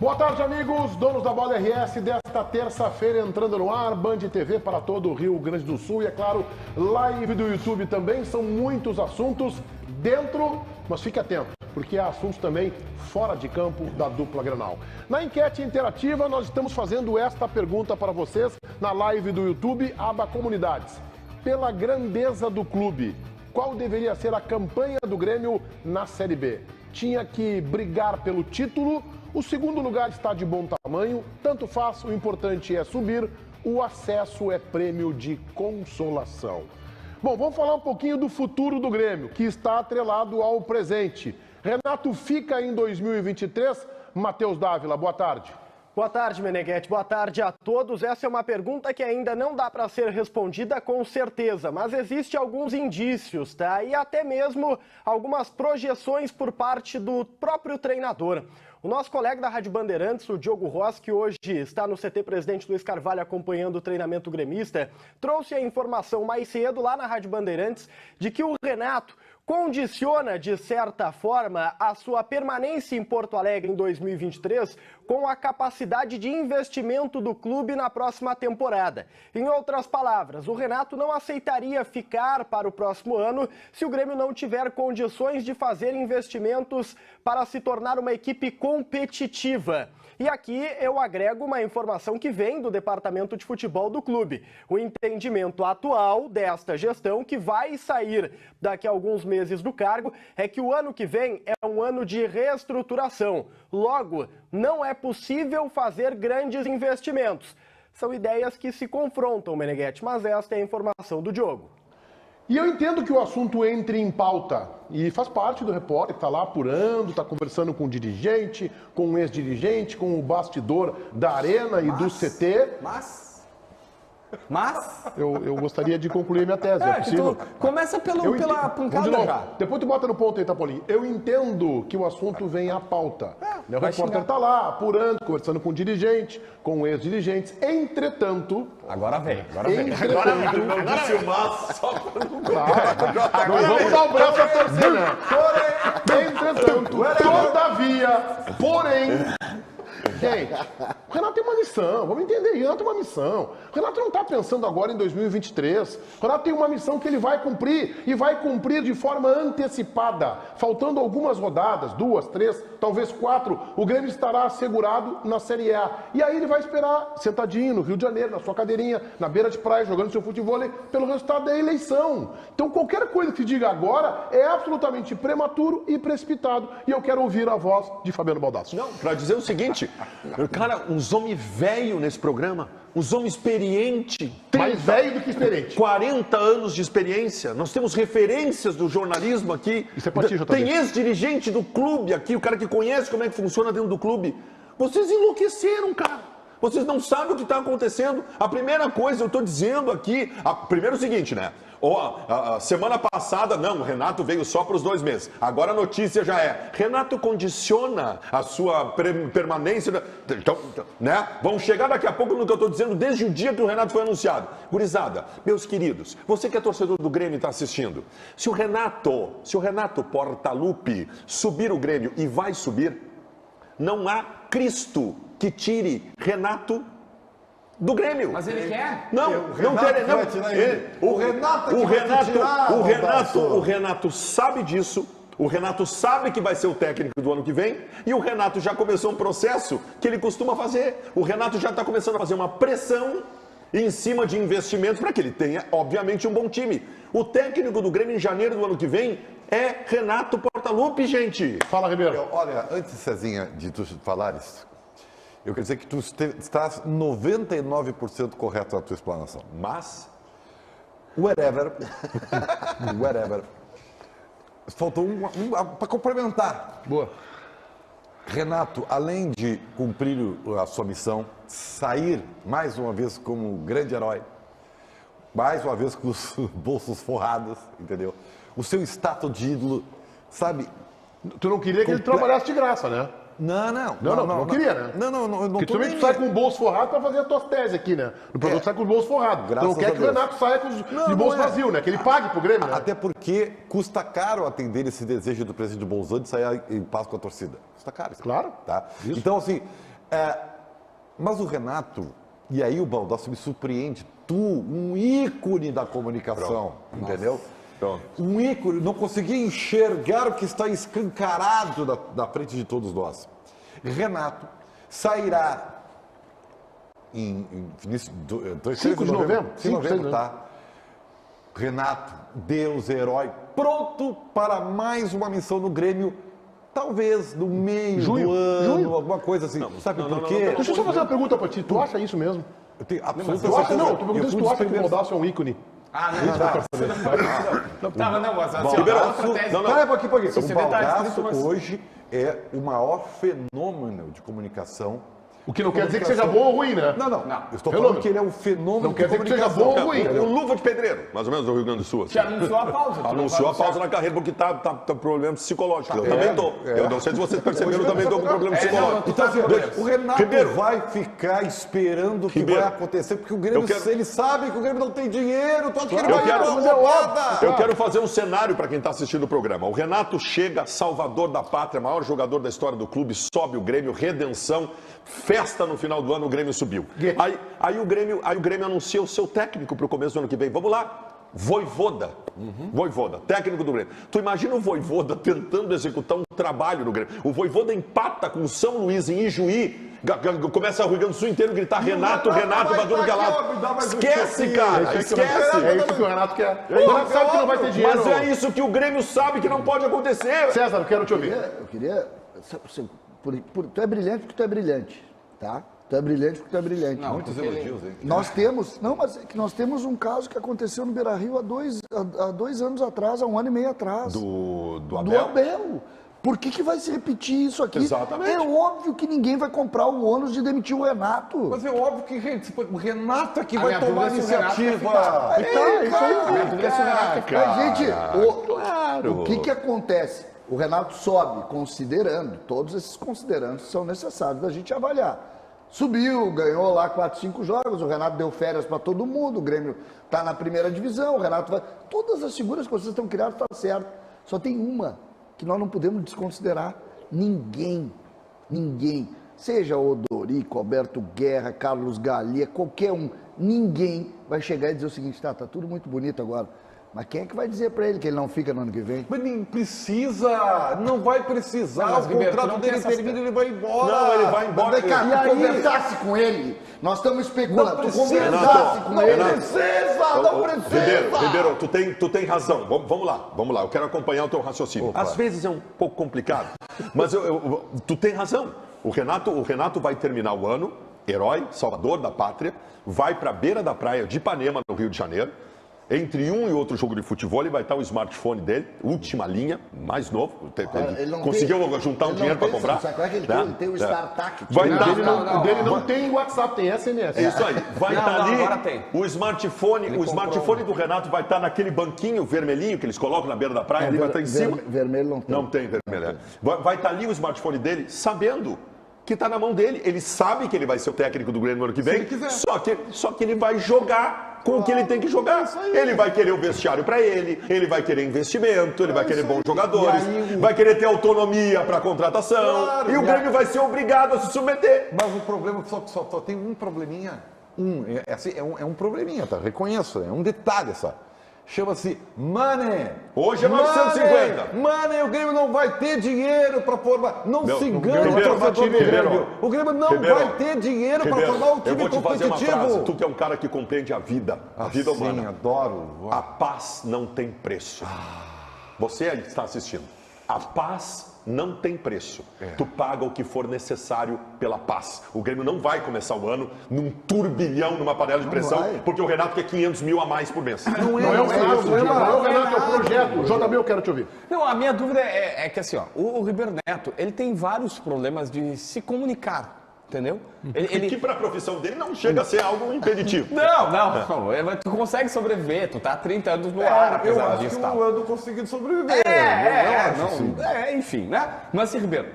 Boa tarde, amigos, donos da Bola RS desta terça-feira, entrando no ar, Band TV para todo o Rio Grande do Sul e, é claro, live do YouTube também. São muitos assuntos dentro, mas fique atento, porque há assuntos também fora de campo da dupla Grenal. Na enquete interativa, nós estamos fazendo esta pergunta para vocês na live do YouTube, aba Comunidades. Pela grandeza do clube, qual deveria ser a campanha do Grêmio na Série B? Tinha que brigar pelo título? O segundo lugar está de bom tamanho, tanto faz, o importante é subir, o acesso é prêmio de consolação. Bom, vamos falar um pouquinho do futuro do Grêmio, que está atrelado ao presente. Renato fica em 2023? Matheus Dávila, boa tarde. Boa tarde, Meneghetti. Boa tarde a todos. Essa é uma pergunta que ainda não dá para ser respondida com certeza, mas existem alguns indícios, tá? E até mesmo algumas projeções por parte do próprio treinador. O nosso colega da Rádio Bandeirantes, o Diogo Rossi, que hoje está no CT Presidente Luiz Carvalho acompanhando o treinamento gremista, trouxe a informação mais cedo lá na Rádio Bandeirantes de que o Renato condiciona, de certa forma, a sua permanência em Porto Alegre em 2023 com a capacidade de investimento do clube na próxima temporada. Em outras palavras, o Renato não aceitaria ficar para o próximo ano se o Grêmio não tiver condições de fazer investimentos para se tornar uma equipe competitiva. E aqui eu agrego uma informação que vem do departamento de futebol do clube. O entendimento atual desta gestão, que vai sair daqui a alguns meses do cargo, é que o ano que vem é um ano de reestruturação. Logo, não é possível fazer grandes investimentos. São ideias que se confrontam, Meneghetti, mas esta é a informação do Diogo. E eu entendo que o assunto entre em pauta e faz parte do repórter que está lá apurando, está conversando com o dirigente, com o ex-dirigente, com o bastidor da Arena e do CT. Mas... Eu gostaria de concluir minha tese, é possível? Começa pela pancada já. Depois tu bota no ponto aí, Tapolinho. Eu entendo que o assunto vem à pauta. O repórter está lá apurando, conversando com o dirigente, com ex-dirigentes. Entretanto... Agora vem. Agora filmar só quando... Claro. Não vamos dar o braço a torcer, né? Entretanto, todavia, porém... Gente, o Renato tem uma missão, vamos entender, o Renato tem uma missão. O Renato não está pensando agora em 2023. O Renato tem uma missão que ele vai cumprir e vai cumprir de forma antecipada. Faltando algumas rodadas, 2, 3, talvez 4, o Grêmio estará assegurado na Série A. E aí ele vai esperar, sentadinho no Rio de Janeiro, na sua cadeirinha, na beira de praia, jogando seu futebol, pelo resultado da eleição. Então qualquer coisa que se diga agora é absolutamente prematuro e precipitado. E eu quero ouvir a voz de Fabiano Baldassi. Não, para dizer o seguinte... Cara, uns homens velho nesse programa, uns homens experientes. Mais velho do que experiente. 40 anos de experiência. Nós temos referências do jornalismo aqui. Isso é pra ti, Tem ex-dirigente do clube aqui, o cara que conhece como é que funciona dentro do clube. Vocês enlouqueceram, cara. Vocês não sabem o que está acontecendo. A primeira coisa, eu estou dizendo aqui... Primeiro é o seguinte, né? Semana passada, não, o Renato veio só para os 2 meses. Agora a notícia já é, Renato condiciona a sua permanência. Então, né? Vamos chegar daqui a pouco no que eu estou dizendo desde o dia que o Renato foi anunciado. Gurizada, meus queridos, você que é torcedor do Grêmio e está assistindo, se o Renato Portaluppi subir o Grêmio e vai subir, não há Cristo que tire Renato do Grêmio. Mas ele quer? O Renato sabe disso. O Renato sabe que vai ser o técnico do ano que vem e o Renato já começou um processo que ele costuma fazer. O Renato já está começando a fazer uma pressão em cima de investimentos para que ele tenha, obviamente, um bom time. O técnico do Grêmio em janeiro do ano que vem é Renato Portaluppi, gente. Fala, Ribeiro. Olha, antes, Cezinha, de tu falares, eu quero dizer que tu estás 99% correto na tua explanação. Mas, whatever, faltou para complementar. Boa. Renato, além de cumprir a sua missão, sair mais uma vez como um grande herói, mais uma vez com os bolsos forrados, entendeu? O seu status de ídolo, sabe? Tu não queria que ele trabalhasse de graça, né? Não queria, né? Não. Porque tu também sai com o bolso forrado pra fazer as tuas teses aqui, né? No produto sai com o bolso forrado. Tu não quer que o Renato saia com de bolso vazio, né? Que ele pague pro Grêmio, né? Até porque custa caro atender esse desejo do presidente Bolsonaro de sair em paz com a torcida. Custa caro. Claro. Tá? Isso. Então, assim, Mas o Renato, e aí o Baldasso me surpreende, um ícone da comunicação, entendeu? Pronto. Um ícone, não conseguia enxergar o que está escancarado na frente de todos nós. Renato sairá em 5 de novembro. 5 de novembro, tá? Renato, Deus, herói, pronto para mais uma missão no Grêmio, talvez no meio do ano, alguma coisa assim. Sabe por quê? Deixa eu só fazer uma pergunta pra ti. Tu acha isso mesmo? Eu tenho absoluta Tu acha, certeza. não, tô perguntando se tu acha que o Baldasso é um ícone. O Baldasso hoje é o maior fenômeno de comunicação. O que não quer dizer que seja bom ou ruim, né? Não. Eu estou falando que ele é um fenômeno Não quer de dizer que seja comunicação. bom ou ruim. O Luva de Pedreiro, mais ou menos do Rio Grande do Sul. Assim. Que anunciou a pausa. Anunciou a pausa na carreira porque tá problema psicológico. Eu também tô. Eu não sei se vocês perceberam, eu também tô com problema psicológico. Então, assim, o Renato Ribeiro. vai ficar esperando o que Ribeiro. vai acontecer, porque o Grêmio, ele sabe que o Grêmio não tem dinheiro, tu acha que ele Eu vai quero, fazer roubada? eu quero fazer um cenário para quem está assistindo o programa. O Renato chega, salvador da pátria, maior jogador da história do clube, sobe o Grêmio, redenção, festa no final do ano, o Grêmio subiu. Aí o Grêmio anuncia o seu técnico para o começo do ano que vem. Vamos lá. Voivoda, Voivoda, técnico do Grêmio. Tu imagina o Voivoda tentando executar um trabalho no Grêmio. O Voivoda empata com o São Luís em Ijuí, começa o Rio Grande do Sul inteiro gritar Renato, Baduro Galado. Esquece, cara, esquece. É isso que o Renato quer. O Renato sabe que não vai ter dinheiro. Mas é isso que o Grêmio sabe que não pode acontecer. César, eu quero te ouvir. Eu queria... Tu é brilhante porque tu é brilhante, tá? Tu é brilhante porque tu é brilhante. Muitos elogios, hein? Nós temos... Não, mas é que nós temos um caso que aconteceu no Beira-Rio há 2 anos atrás, há 1 ano e meio atrás. Do Do Abel. Abel. Por que vai se repetir isso aqui? Exatamente. É óbvio que ninguém vai comprar o ônus de demitir o Renato. Mas é óbvio que o Renato é que A vai minha tomar a dúvida é se o Renato quer iniciativa. A gente, claro. o que acontece? O Renato sobe, considerando, todos esses considerandos são necessários da gente avaliar. Subiu, ganhou lá 4, 5 jogos, o Renato deu férias para todo mundo, o Grêmio está na primeira divisão, o Renato vai... Todas as figuras que vocês estão criando estão certo. Só tem uma que nós não podemos desconsiderar. Ninguém. Seja Odorico, Alberto Guerra, Carlos Galia, qualquer um. Ninguém vai chegar e dizer o seguinte, tá tudo muito bonito agora. Mas quem é que vai dizer para ele que ele não fica no ano que vem? Mas nem precisa, não vai precisar. Não, mas, O Ribeiro, contrato tu não dele tem essa- termina, ele vai embora. Não, ele vai embora. Vem cá, E tu aí? conversasse com ele. Nós estamos especulando. Tu precisa. conversasse com Não ele. não precisa. Ribeiro, tu tem razão. Vamos lá. Eu quero acompanhar o teu raciocínio. Às vezes é um pouco complicado, mas tu tem razão. O Renato vai terminar o ano, herói, salvador da pátria, vai para a beira da praia de Ipanema, no Rio de Janeiro. Entre um e outro jogo de futebol, ele vai estar o smartphone dele, última linha, mais novo. Ele não Conseguiu tem- juntar um ele dinheiro não para tem, comprar? sabe qual é que ele tem? Ele tem o StarTAC. Vai O estar. dele não tem WhatsApp, tem SMS. É isso aí. Vai estar ali. agora tem. O smartphone do Renato vai estar naquele banquinho vermelhinho que eles colocam na beira da praia, ali vai estar em cima. Vermelho não tem. Não tem vermelho. Vai estar ali o smartphone dele, sabendo que está na mão dele. Ele sabe que ele vai ser o técnico do Grêmio no ano que vem. ele quiser. Só que ele vai jogar com o que ele tem que jogar. Ele vai querer o vestiário para ele vai querer investimento, ele vai querer bons jogadores, vai querer ter autonomia para contratação. Claro. E o Grêmio vai ser obrigado a se submeter. Mas o problema só tem um probleminha. É um probleminha, tá? Reconheço, é um detalhe só. Chama-se money. Hoje é 950. Money, o Grêmio não vai ter dinheiro para formar. Não se engane, Ribeiro, torcedor do Ribeiro. Grêmio. O Grêmio não Ribeiro. vai ter dinheiro para Ribeiro, formar um eu time vou te fazer uma frase. competitivo. Tu que é um cara que compreende a vida Sim, humana. adoro. A paz não tem preço. Você aí que está assistindo. A paz não tem preço. Tu paga o que for necessário pela paz. O Grêmio não vai começar o ano num turbilhão, numa panela de pressão, vai. porque o Renato quer 500 mil a mais por mês. Não é o Renato, não é o Renato, é o projeto. JB, eu quero te ouvir. Não, a minha dúvida é que assim, ó, o Ribeiro Neto, ele tem vários problemas de se comunicar, entendeu? Que para a profissão dele não chega a ser algo impeditivo. Não, tu consegue sobreviver, tu tá há 30 anos no ar, Eu apesar acho que disso. eu Tal. ando conseguindo sobreviver. Enfim, né? Mas assim, Ribeiro,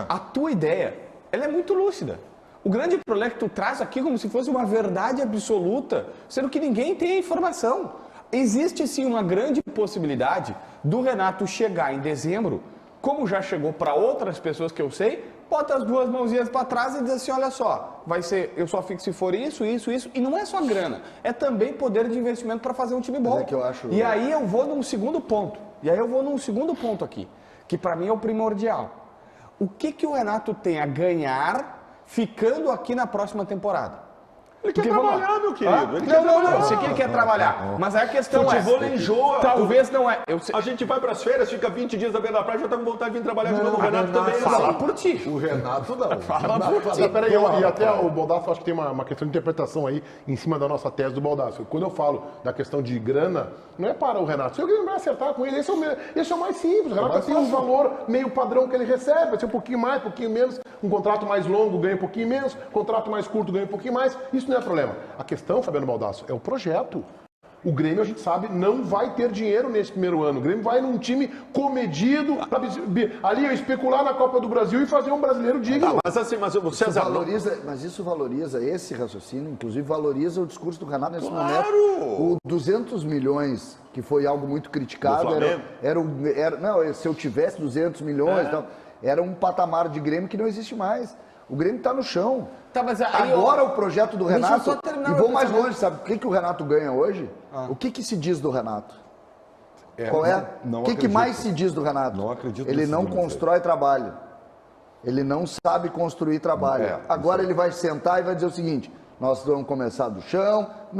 a tua ideia, ela é muito lúcida. O grande problema é que tu traz aqui como se fosse uma verdade absoluta, sendo que ninguém tem a informação. Existe sim uma grande possibilidade do Renato chegar em dezembro como já chegou para outras pessoas que eu sei, bota as duas mãozinhas para trás e diz assim, olha só, vai ser, eu só fico se for isso, e não é só grana, é também poder de investimento para fazer um time bom. É que eu acho... E aí eu vou num segundo ponto, aqui, que para mim é o primordial. O que o Renato tem a ganhar ficando aqui na próxima temporada? Ele quer trabalhar, meu querido. Não, eu sei que ele quer trabalhar. Mas a questão Futebol enjoa. Talvez não é. A gente vai pras férias, fica 20 dias na beira da praia, já tá com vontade de vir trabalhar de novo. O Renato também. Fala por ti. O Renato não. Mas peraí, e até o Baldasso, acho que tem uma questão de interpretação aí em cima da nossa tese do Baldasso. Quando eu falo da questão de grana, não é para o Renato. Se alguém vai acertar com ele, esse é o mais simples. O Renato tem um valor meio padrão que ele recebe, vai ser um pouquinho mais, um pouquinho menos, um contrato mais longo ganha um pouquinho menos, contrato mais curto ganha um pouquinho mais. Isso não é problema. A questão, Fabiano Baldasso, é o projeto. O Grêmio, a gente sabe, não vai ter dinheiro nesse primeiro ano. O Grêmio vai num time comedido, ali especular na Copa do Brasil e fazer um brasileiro digno. Mas assim, você mas isso valoriza esse raciocínio, inclusive valoriza o discurso do Renato nesse Claro! momento. O 200 milhões, que foi algo muito criticado, se eu tivesse 200 milhões, então, era um patamar de Grêmio que não existe mais. O Grêmio está no chão. Tá, mas aí, agora o projeto do Renato, e vou mais pensamento. longe, sabe o que o Renato ganha hoje? O que se diz do Renato? Qual é? O que mais se diz do Renato? Não acredito Ele nesse não número, constrói trabalho. Ele não sabe construir trabalho. Agora ele vai sentar e vai dizer o seguinte, nós vamos começar do chão, o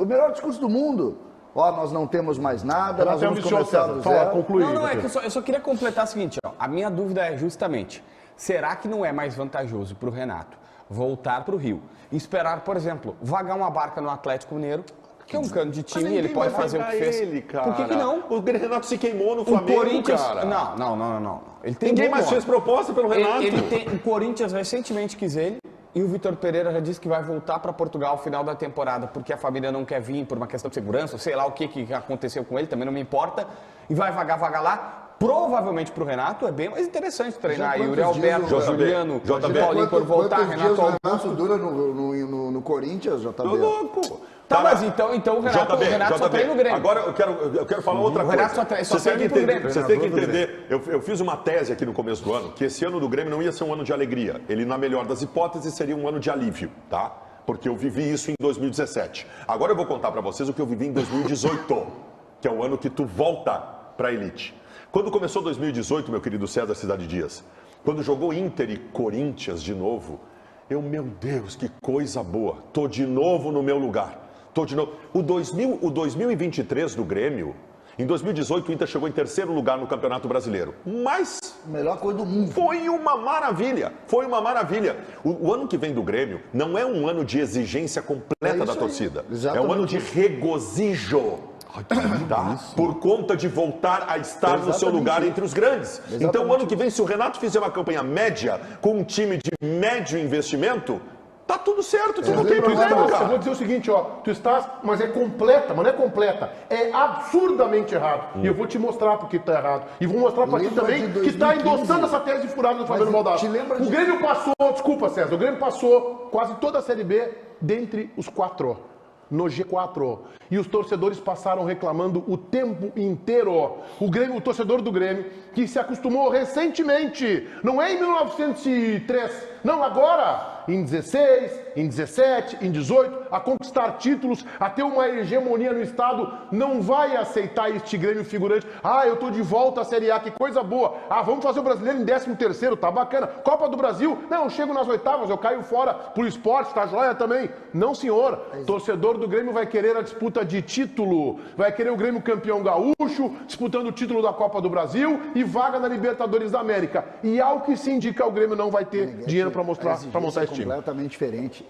melhor discurso do mundo. Ó, nós não temos mais nada, nós vamos começar do zero. Concluir. Não, é que eu só queria completar o seguinte, ó, a minha dúvida é justamente, será que não é mais vantajoso para o Renato voltar para o Rio e esperar, por exemplo, vagar uma barca no Atlético Mineiro, que é um cano de time e ele pode fazer o que fez. Por que não? O Renato se queimou no Flamengo, O Corinthians, cara. Não. Ele tem Ninguém bom mais nome. fez proposta pelo Renato. O Corinthians recentemente quis ele e o Vitor Pereira já disse que vai voltar para Portugal ao final da temporada porque a família não quer vir por uma questão de segurança, sei lá o que aconteceu com ele, também não me importa, e vai vagar lá. Provavelmente para o Renato é bem mais interessante treinar Yuri Alberto, Juliano, Paulinho por voltar, Renato Augusto dura no Corinthians, JB? Tô louco. Tá, mas então o Renato só treina no Grêmio. Agora eu quero falar outra coisa. O Renato só treina pro Grêmio. Você tem que entender, eu fiz uma tese aqui no começo do ano, que esse ano do Grêmio não ia ser um ano de alegria. Ele, na melhor das hipóteses, seria um ano de alívio, tá? Porque eu vivi isso em 2017. Agora eu vou contar para vocês o que eu vivi em 2018, que é o ano que tu volta pra elite. Quando começou 2018, meu querido César Cidade Dias, quando jogou Inter e Corinthians de novo, meu Deus, que coisa boa. Tô de novo no meu lugar. Tô de novo. O 2023 do Grêmio, em 2018 o Inter chegou em terceiro lugar no Campeonato Brasileiro. Mas melhor coisa do mundo. Foi uma maravilha. O ano que vem do Grêmio não é um ano de exigência completa da torcida. É um ano de regozijo. Tá? Por conta de voltar a estar no seu lugar entre os grandes. Então, o ano que vem, se o Renato fizer uma campanha média com um time de médio investimento, tá tudo certo, tu não tem problema, cara. Eu vou dizer o seguinte, ó, tu estás, mas é completa, mas não é completa, é absurdamente errado. E eu vou te mostrar porque tá errado. E vou mostrar pra ti também que tá endossando essa tese furada do Fabiano Baldasso. O Grêmio passou, desculpa, César, o Grêmio passou quase toda a Série B dentre os 4. No G4. E os torcedores passaram reclamando o tempo inteiro. O torcedor do Grêmio, que se acostumou recentemente, não é em 1903, não, agora, em 16, em 17, em 18, a conquistar títulos, a ter uma hegemonia no estado, não vai aceitar este Grêmio figurante. Ah, eu tô de volta à Série A, que coisa boa. Ah, vamos fazer o brasileiro em 13º, tá bacana. Copa do Brasil, não, eu chego nas oitavas, eu caio fora pro esporte, tá joia também. Não, senhor. Torcedor do Grêmio vai querer a disputa de título, vai querer o Grêmio campeão gaúcho, disputando o título da Copa do Brasil e vaga na Libertadores da América. E ao que se indica, o Grêmio não vai ter dinheiro para montar esse time. Completamente diferente.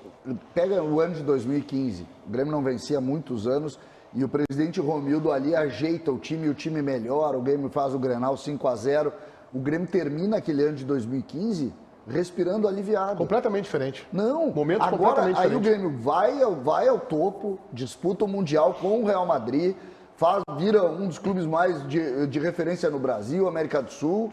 Pega o ano de 2015, o Grêmio não vencia há muitos anos e o presidente Romildo ali ajeita o time melhora, o Grêmio faz o Grenal 5-0. O Grêmio termina aquele ano de 2015 respirando aliviado. Completamente diferente. Não, momentos agora completamente aí diferentes. o Grêmio vai ao topo, disputa o Mundial com o Real Madrid, vira um dos clubes mais de referência no Brasil, América do Sul,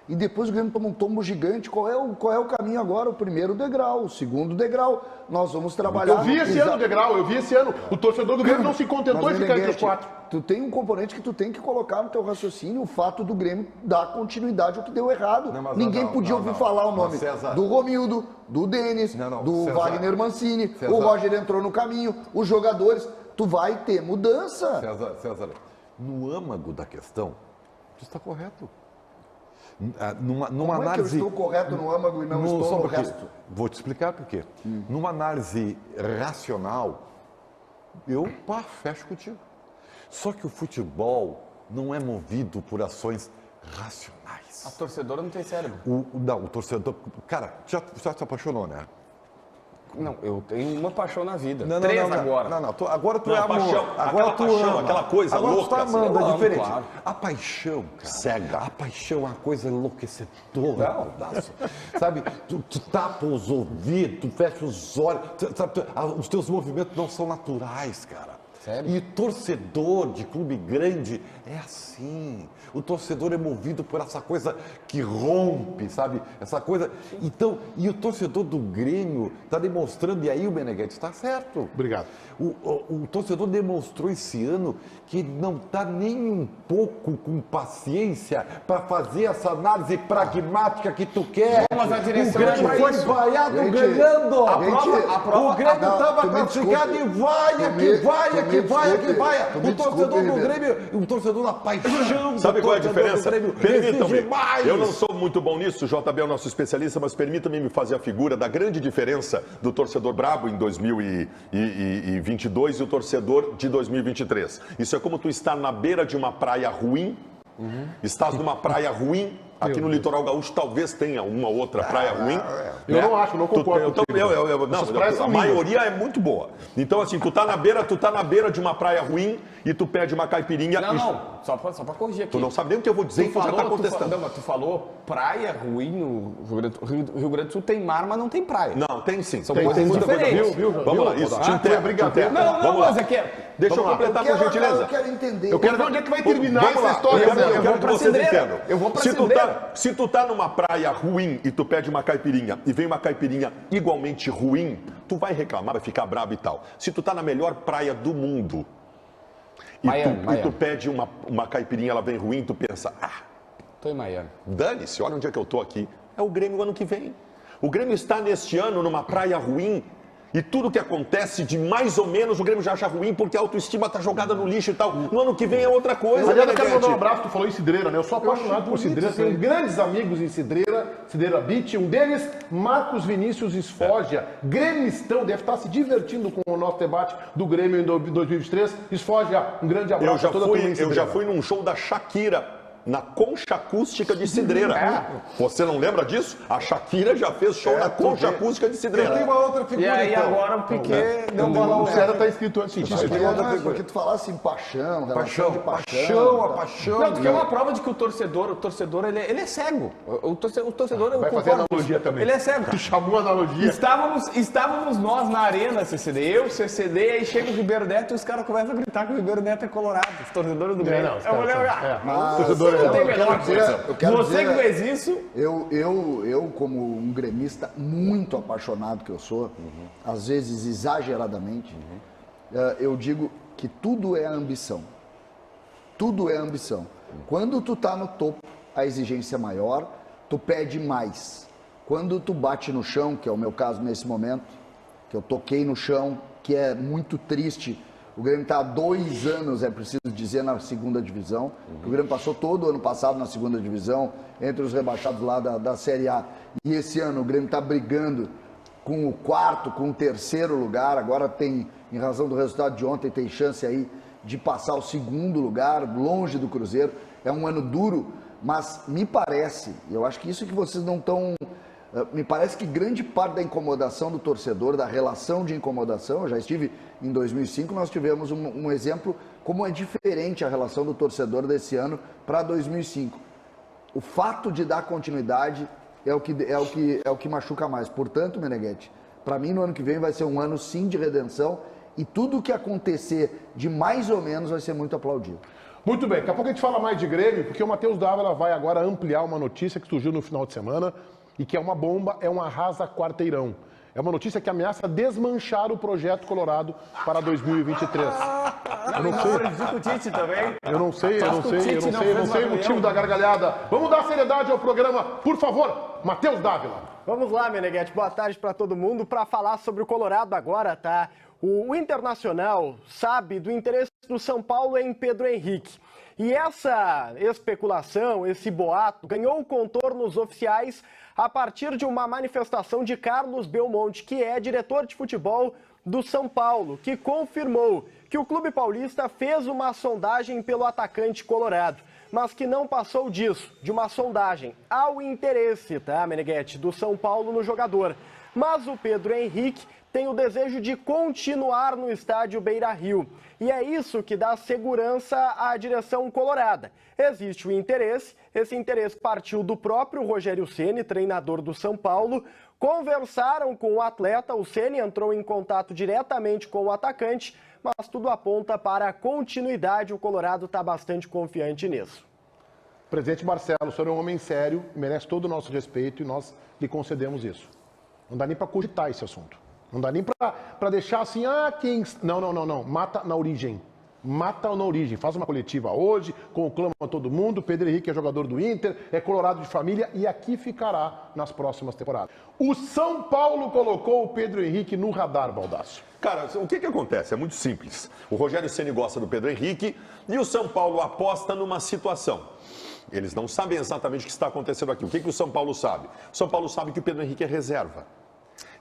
e depois o Grêmio toma um tombo gigante. Qual é o caminho agora? O primeiro degrau, o segundo degrau. Nós vamos trabalhar... Eu vi esse ano o degrau, eu vi esse ano. O torcedor do Grêmio não se contentou em ficar entre os 4. Tu tem um componente que tu tem que colocar no teu raciocínio, o fato do Grêmio dar continuidade ao que deu errado. Ninguém podia ouvir falar o nome do Romildo, do Denis, do César, Wagner Mancini, César, o Roger entrou no caminho, os jogadores, tu vai ter mudança. César, no âmago da questão, tu está correto. Numa Como análise... é que eu estou correto no âmago e não estou no resto? Vou te explicar por quê. Numa análise racional, eu fecho contigo. Só que o futebol não é movido por ações racionais. A torcedora não tem cérebro. O torcedor... Cara, já se apaixonou, né? Não, eu tenho uma paixão na vida. Não, Três não, agora. Agora tu é amor. Paixão, agora tu paixão, ama. aquela coisa agora louca. Tu tá amando, assim, é diferente. Claro. A paixão, cara. Cega. A paixão é uma coisa enlouquecedora. Sabe? Tu tapa os ouvidos, tu fecha os olhos. Os teus movimentos não são naturais, cara. Sério? E torcedor de clube grande é assim. O torcedor é movido por essa coisa que rompe, sabe? Essa coisa. Então, e o torcedor do Grêmio está demonstrando, e aí o Meneghetti está certo. Obrigado. O torcedor demonstrou esse ano que ele não está nem um pouco com paciência para fazer essa análise pragmática que tu quer. Mas a direção o Grêmio é foi isso. vaiado ganhando. A O Grêmio não, estava tu me classificado desculpe. e vai. Tu me O torcedor desculpe, do Grêmio, o torcedor da paixão. Sabe qual é a torcedor do diferença? Grêmio Permitam-me. exige mais. Eu não sou muito bom nisso, o JB é o nosso especialista, mas permita-me me fazer a figura da grande diferença do torcedor brabo em 2022 e o torcedor de 2023. Isso é como tu estar na beira de uma praia ruim, estás numa praia ruim. Aqui no litoral gaúcho talvez tenha uma outra praia ruim. Eu não acho, não concordo contigo. Não, a maioria é muito boa. Então, assim, tu tá na beira de uma praia ruim e tu pede uma caipirinha. Não, só pra corrigir aqui. Tu não sabe nem o que eu vou dizer e tu já tá contestando. Não, mas tu falou praia ruim no Rio Grande do Sul, tem mar, mas não tem praia. Não, tem sim. São Tem coisas muita coisa. diferentes. Vamos lá, isso. Te interessa. Não, mas é que... Deixa eu completar, por gentileza. Eu quero entender. Eu quero ver onde é que vai terminar Vamos essa lá. história. Eu Zé. quero que vocês entendam. Eu vou pra Se tu Cidreira. se tu tá numa praia ruim e tu pede uma caipirinha e vem uma caipirinha igualmente ruim, tu vai reclamar, vai ficar bravo e tal. Se tu tá na melhor praia do mundo e tu pede uma caipirinha, ela vem ruim, tu pensa, Tô em Miami. dane-se, olha onde é que eu tô aqui. É o Grêmio ano que vem. O Grêmio está neste ano numa praia ruim e tudo que acontece de mais ou menos o Grêmio já acha ruim porque a autoestima está jogada no lixo e tal. No ano que vem é outra coisa. Aliás, eu quero Meneghetti. mandar um abraço, tu falou em Cidreira, né? Eu sou apaixonado por Cidreira, tenho grandes amigos em Cidreira Beach, um deles, Marcos Vinícius Esfogia, gremistão, deve estar se divertindo com o nosso debate do Grêmio em 2023. Esfogia, um grande abraço a toda a turma em Eu Cidreira. já fui num show da Shakira, na Concha Acústica de Cidreira. Você não lembra disso? A Shakira já fez show na Concha Acústica de Cidreira. Tem uma outra figura, E aí então. agora o Piquet deu um O bolão. César está escrito antes disso. Porque tu falasse em paixão, relação de Paixão, a paixão. Não, porque é uma prova de que o torcedor ele é cego. O torcedor, eu Vai fazer concordo. analogia também. Ele é cego. Tu chamou a analogia. Estávamos nós na arena, CCD, eu, CCD, aí chega o Ribeiro Neto e os caras começam a gritar que o Ribeiro Neto é colorado, os torcedores do Grêmio. Eu falei, torcedor não tem melhor eu quero Você dizer- que fez isso, Eu, como um gremista muito apaixonado que eu sou, às vezes exageradamente, eu digo que tudo é ambição. Tudo é ambição. Quando tu tá no topo, a exigência é maior, tu pede mais. Quando tu bate no chão, que é o meu caso nesse momento, que eu toquei no chão, que é muito triste. O Grêmio está há 2 anos, é preciso dizer, na segunda divisão. O Grêmio passou todo o ano passado na segunda divisão, entre os rebaixados lá da Série A. E esse ano o Grêmio está brigando com o 4º, com o 3º lugar. Agora tem, em razão do resultado de ontem, tem chance aí de passar o 2º lugar, longe do Cruzeiro. É um ano duro, mas me parece, eu acho que isso que vocês não estão... Me parece que grande parte da incomodação do torcedor, da relação de incomodação, eu já estive em 2005, nós tivemos um exemplo como é diferente a relação do torcedor desse ano para 2005. O fato de dar continuidade é o que machuca mais. Portanto, Meneghetti, para mim no ano que vem vai ser um ano sim de redenção e tudo o que acontecer de mais ou menos vai ser muito aplaudido. Muito bem, daqui a pouco a gente fala mais de Grêmio, porque o Matheus Dávila vai agora ampliar uma notícia que surgiu no final de semana e que é uma bomba, é um arrasa-quarteirão. É uma notícia que ameaça desmanchar o projeto Colorado para 2023. Eu não sei o motivo da gargalhada. Vamos dar seriedade ao programa, por favor, Matheus Dávila. Vamos lá, Meneghetti, boa tarde para todo mundo. Para falar sobre o Colorado agora, tá? O Internacional sabe do interesse do São Paulo em Pedro Henrique. E essa especulação, esse boato, ganhou contornos oficiais a partir de uma manifestação de Carlos Belmonte, que é diretor de futebol do São Paulo, que confirmou que o clube paulista fez uma sondagem pelo atacante colorado, mas que não passou disso, de uma sondagem ao interesse, tá, Meneghetti, do São Paulo no jogador. Mas o Pedro Henrique tem o desejo de continuar no estádio Beira-Rio. E é isso que dá segurança à direção colorada. Existe o interesse, esse interesse partiu do próprio Rogério Ceni, treinador do São Paulo. Conversaram com o atleta, o Ceni entrou em contato diretamente com o atacante, mas tudo aponta para a continuidade. O Colorado está bastante confiante nisso. Presidente Marcelo, o senhor é um homem sério, merece todo o nosso respeito e nós lhe concedemos isso. Não dá nem para cogitar esse assunto. Não dá nem para deixar assim, Não. Mata na origem. Mata na origem. Faz uma coletiva hoje, conclama todo mundo. Pedro Henrique é jogador do Inter, é colorado de família e aqui ficará nas próximas temporadas. O São Paulo colocou o Pedro Henrique no radar, Baldasso. Cara, o que acontece? É muito simples. O Rogério Ceni gosta do Pedro Henrique e o São Paulo aposta numa situação. Eles não sabem exatamente o que está acontecendo aqui. O que o São Paulo sabe? O São Paulo sabe que o Pedro Henrique é reserva.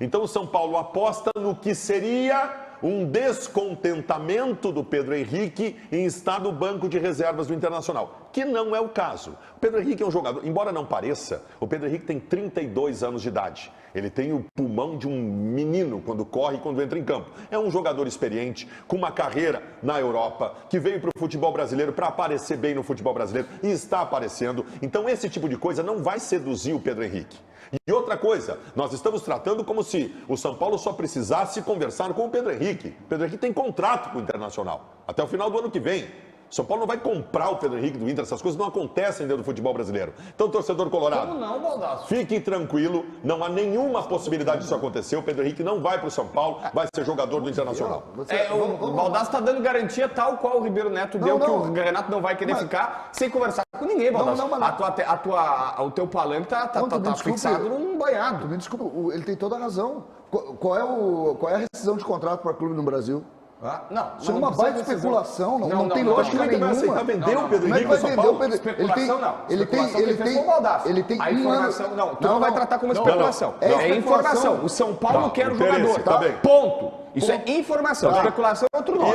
Então o São Paulo aposta no que seria um descontentamento do Pedro Henrique em estar no banco de reservas do Internacional, que não é o caso. O Pedro Henrique é um jogador, embora não pareça, o Pedro Henrique tem 32 anos de idade. Ele tem o pulmão de um menino quando corre e quando entra em campo. É um jogador experiente, com uma carreira na Europa, que veio para o futebol brasileiro para aparecer bem no futebol brasileiro e está aparecendo. Então esse tipo de coisa não vai seduzir o Pedro Henrique. E outra coisa, nós estamos tratando como se o São Paulo só precisasse conversar com o Pedro Henrique. O Pedro Henrique tem contrato com o Internacional até o final do ano que vem. São Paulo não vai comprar o Pedro Henrique do Inter, essas coisas não acontecem dentro do futebol brasileiro. Então, torcedor colorado, como não, Baldasso? Fique tranquilo, não há nenhuma possibilidade disso acontecer. O Pedro Henrique não vai para o São Paulo, vai ser jogador do Internacional. O Baldasso está dando garantia tal qual o Ribeiro Neto deu, que o Renato não vai querer ficar sem conversar com ninguém, Baldasso. O teu palanque tá fixado num banhado. Me desculpa, ele tem toda a razão. Qual é a rescisão de contrato para clube no Brasil? Isso é uma baita especulação, não tem lógica nenhuma. Vai aceitar vender o Pedro Henrique no São Paulo? Especulação não. Ele tem a informação, não, tu não vai tratar como especulação. É informação. O São Paulo quer o jogador. Tá bem. Ponto. Isso é informação. Especulação é outro nome.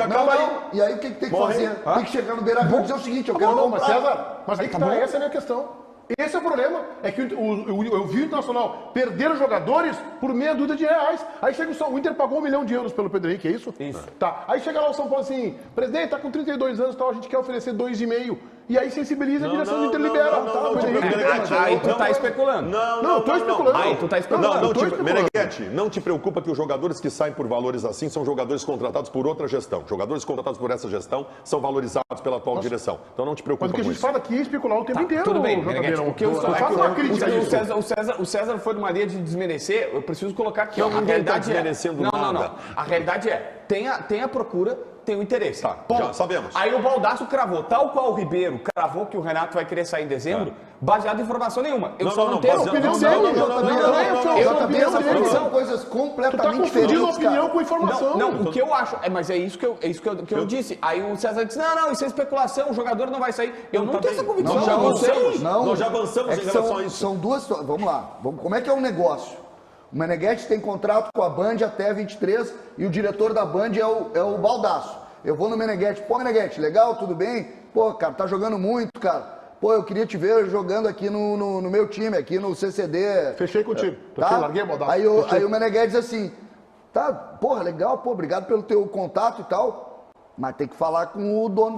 E aí o que tem que fazer? Tem que chegar no Beira-Rio e dizer o seguinte, eu quero comprar. César, mas aí que tá, essa é a minha questão. Esse é o problema, é que eu vi o Internacional perder jogadores por meia dúzia de reais. Aí chega o Inter pagou 1 milhão de euros pelo Pedro Henrique, é isso? Isso. Tá. Aí chega lá o São Paulo assim, presidente, tá com 32 anos, tal, a gente quer oferecer 2,5. E aí sensibiliza a direção do Inter libera. Aí tu tá especulando. Não, tô especulando. Aí tu tá especulando. Meneghetti, não te preocupa que os jogadores que saem por valores assim são jogadores contratados por outra gestão. Jogadores contratados por essa gestão são valorizados pela atual direção. Então não te preocupa com isso. Mas o que a gente fala aqui é especular o tempo inteiro. Tudo bem, o César foi numa linha de desmerecer, eu preciso colocar aqui. A realidade é... Não. A realidade é, tem a procura, tem o interesse. Tá, já sabemos. Aí o Baldasso cravou, tal qual o Ribeiro cravou que o Renato vai querer sair em dezembro, baseado em informação nenhuma. Eu só não tenho opinião dele. São coisas completamente diferentes. Tu tá confundindo opinião com informação. Não, o que eu acho, mas é isso que eu disse. Aí o César disse, não, isso é especulação, o jogador não vai sair. Eu não tenho essa convicção. Nós já avançamos em relação a isso. São duas situações. Vamos lá. Como é que é o negócio? O Meneghetti tem contrato com a Band até 23 e o diretor da Band é o Baldasso. Eu vou no Meneghetti. Pô, Meneghetti, legal, tudo bem? Pô, cara, tá jogando muito, cara. Pô, eu queria te ver jogando aqui no meu time, aqui no CCD. Fechei contigo. Tá? Larguei, Baldasso. Aí o Meneghetti diz assim, tá, porra, legal, pô, obrigado pelo teu contato e tal. Mas tem que falar com o dono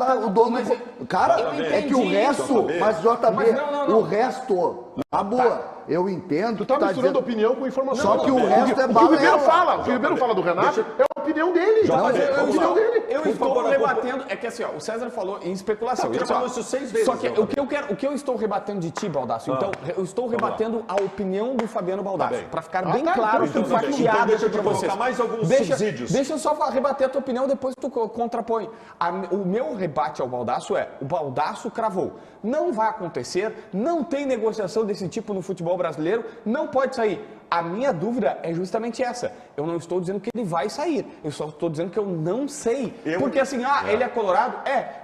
Cara, é que o resto... Mas JB, o resto... A boa, eu entendo... Tu tá misturando opinião com informação. Só que o resto é balela. O que o Ribeiro fala do Renato é opinião dele. Eu estou rebatendo, é que assim, ó, o César falou em especulação. Ele falou isso 6 vezes. Só que o que eu estou rebatendo de ti, Baldasso, então, eu estou rebatendo a opinião do Fabiano Baldasso, para ficar bem claro, então fatiado deixa eu te para vocês. colocar mais alguns subsídios. Deixa eu só rebater a tua opinião, depois tu contrapõe. O meu rebate ao Baldasso é, o Baldasso cravou. Não vai acontecer, não tem negociação desse tipo no futebol brasileiro, não pode sair. A minha dúvida é justamente essa. Eu não estou dizendo que ele vai sair. Eu só estou dizendo que eu não sei. Porque assim, ele é colorado?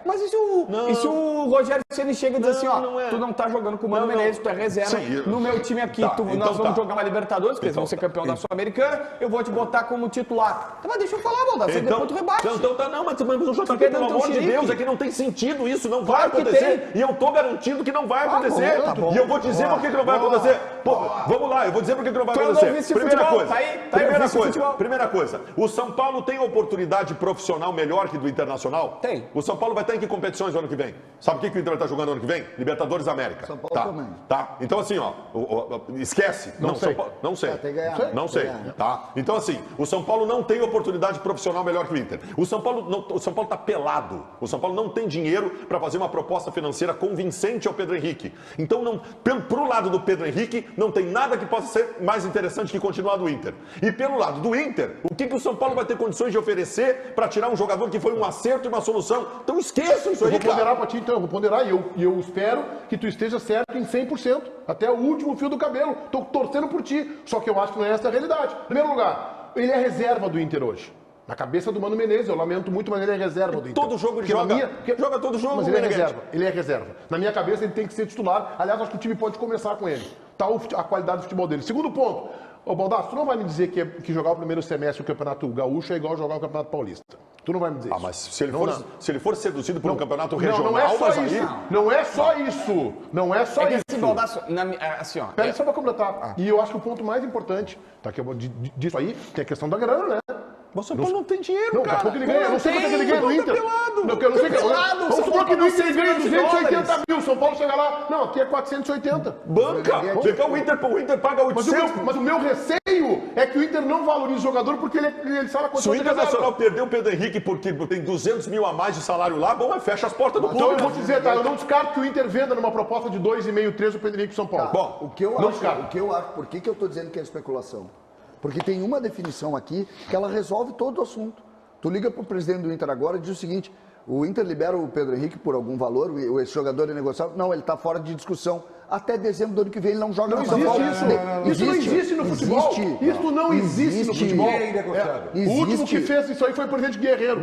Mas e se o Rogério Ceni chega e diz assim, tu não tá jogando com o Mano Menezes, tu é reserva. No meu time aqui, nós vamos jogar uma Libertadores, porque eles vão ser campeão da Sul-Americana, eu vou te botar como titular. Mas deixa eu falar, Baldasso, depois tu rebate. Mas o JP, pelo amor de Deus, aqui não tem sentido isso, não vai acontecer. E eu tô garantindo que não vai acontecer. E eu vou dizer por que não vai acontecer. Vamos lá, eu vou dizer por que não vai acontecer. Primeira coisa, o São Paulo tem oportunidade profissional melhor que do Internacional? Tem. O São Paulo vai estar em que competições no ano que vem? Sabe o que o Inter vai estar jogando no ano que vem? Libertadores América. São Paulo também. Tá? Então assim, esquece. Não sei. São Paulo, não sei. Tem que ganhar. Não sei. Tá? Então assim, o São Paulo não tem oportunidade profissional melhor que o Inter. O São Paulo está pelado. O São Paulo não tem dinheiro para fazer uma proposta financeira convincente ao Pedro Henrique. Então, pro lado do Pedro Henrique, não tem nada que possa ser mais interessante que continuar do Inter. E pelo lado do Inter, o que o São Paulo vai ter condições de oferecer para tirar um jogador que foi um acerto e uma solução? Então esqueçam isso aí, Eu vou ponderar para ti, então, eu vou ponderar e eu espero que tu esteja certo em 100%, até o último fio do cabelo. Tô torcendo por ti, só que eu acho que não é essa a realidade. Em primeiro lugar, ele é reserva do Inter hoje. Na cabeça do Mano Menezes, eu lamento muito, mas ele é reserva do Inter. Todo jogo ele joga. Joga todo jogo, mas ele é reserva. Ele é reserva. Na minha cabeça, ele tem que ser titular. Aliás, acho que o time pode começar com ele. Tá a qualidade do futebol dele. Segundo ponto. Ô, Baldasso, tu não vai me dizer que jogar o primeiro semestre do Campeonato Gaúcho é igual jogar o Campeonato Paulista. Tu não vai me dizer isso. Mas se ele for seduzido por um campeonato regional, não é só isso. Não é só isso. Não é só isso. Esse Baldasso, assim, ó. Pera só pra completar. E eu acho que o ponto mais importante disso aí tem a questão da grana, né? O São Paulo não tem dinheiro, cara. Ele ganha. Eu não sei quanto ele ganha no Inter. Vamos supor que no Inter ele ganha 280 mil. São Paulo chega lá. Não, aqui é 480. Banca. O Inter paga 800. Mas o meu receio é que o Inter não valorize o jogador porque ele sabe a condição. Se o Internacional perdeu o Pedro Henrique porque tem 200 mil a mais de salário lá, bom, fecha as portas do clube. Então eu vou te dizer, tá? Eu não descarto que o Inter venda numa proposta de 2,5, 3 o Pedro Henrique São Paulo. Bom, o que eu acho, por que eu tô dizendo que é especulação? Porque tem uma definição aqui que ela resolve todo o assunto. Tu liga pro presidente do Inter agora e diz o seguinte: o Inter libera o Pedro Henrique por algum valor, esse jogador é negociável. Não, ele está fora de discussão. Até dezembro do ano que vem ele não joga no São Paulo. Isso não existe no futebol. Isso não existe no futebol. O último que fez isso aí foi o presidente Guerreiro.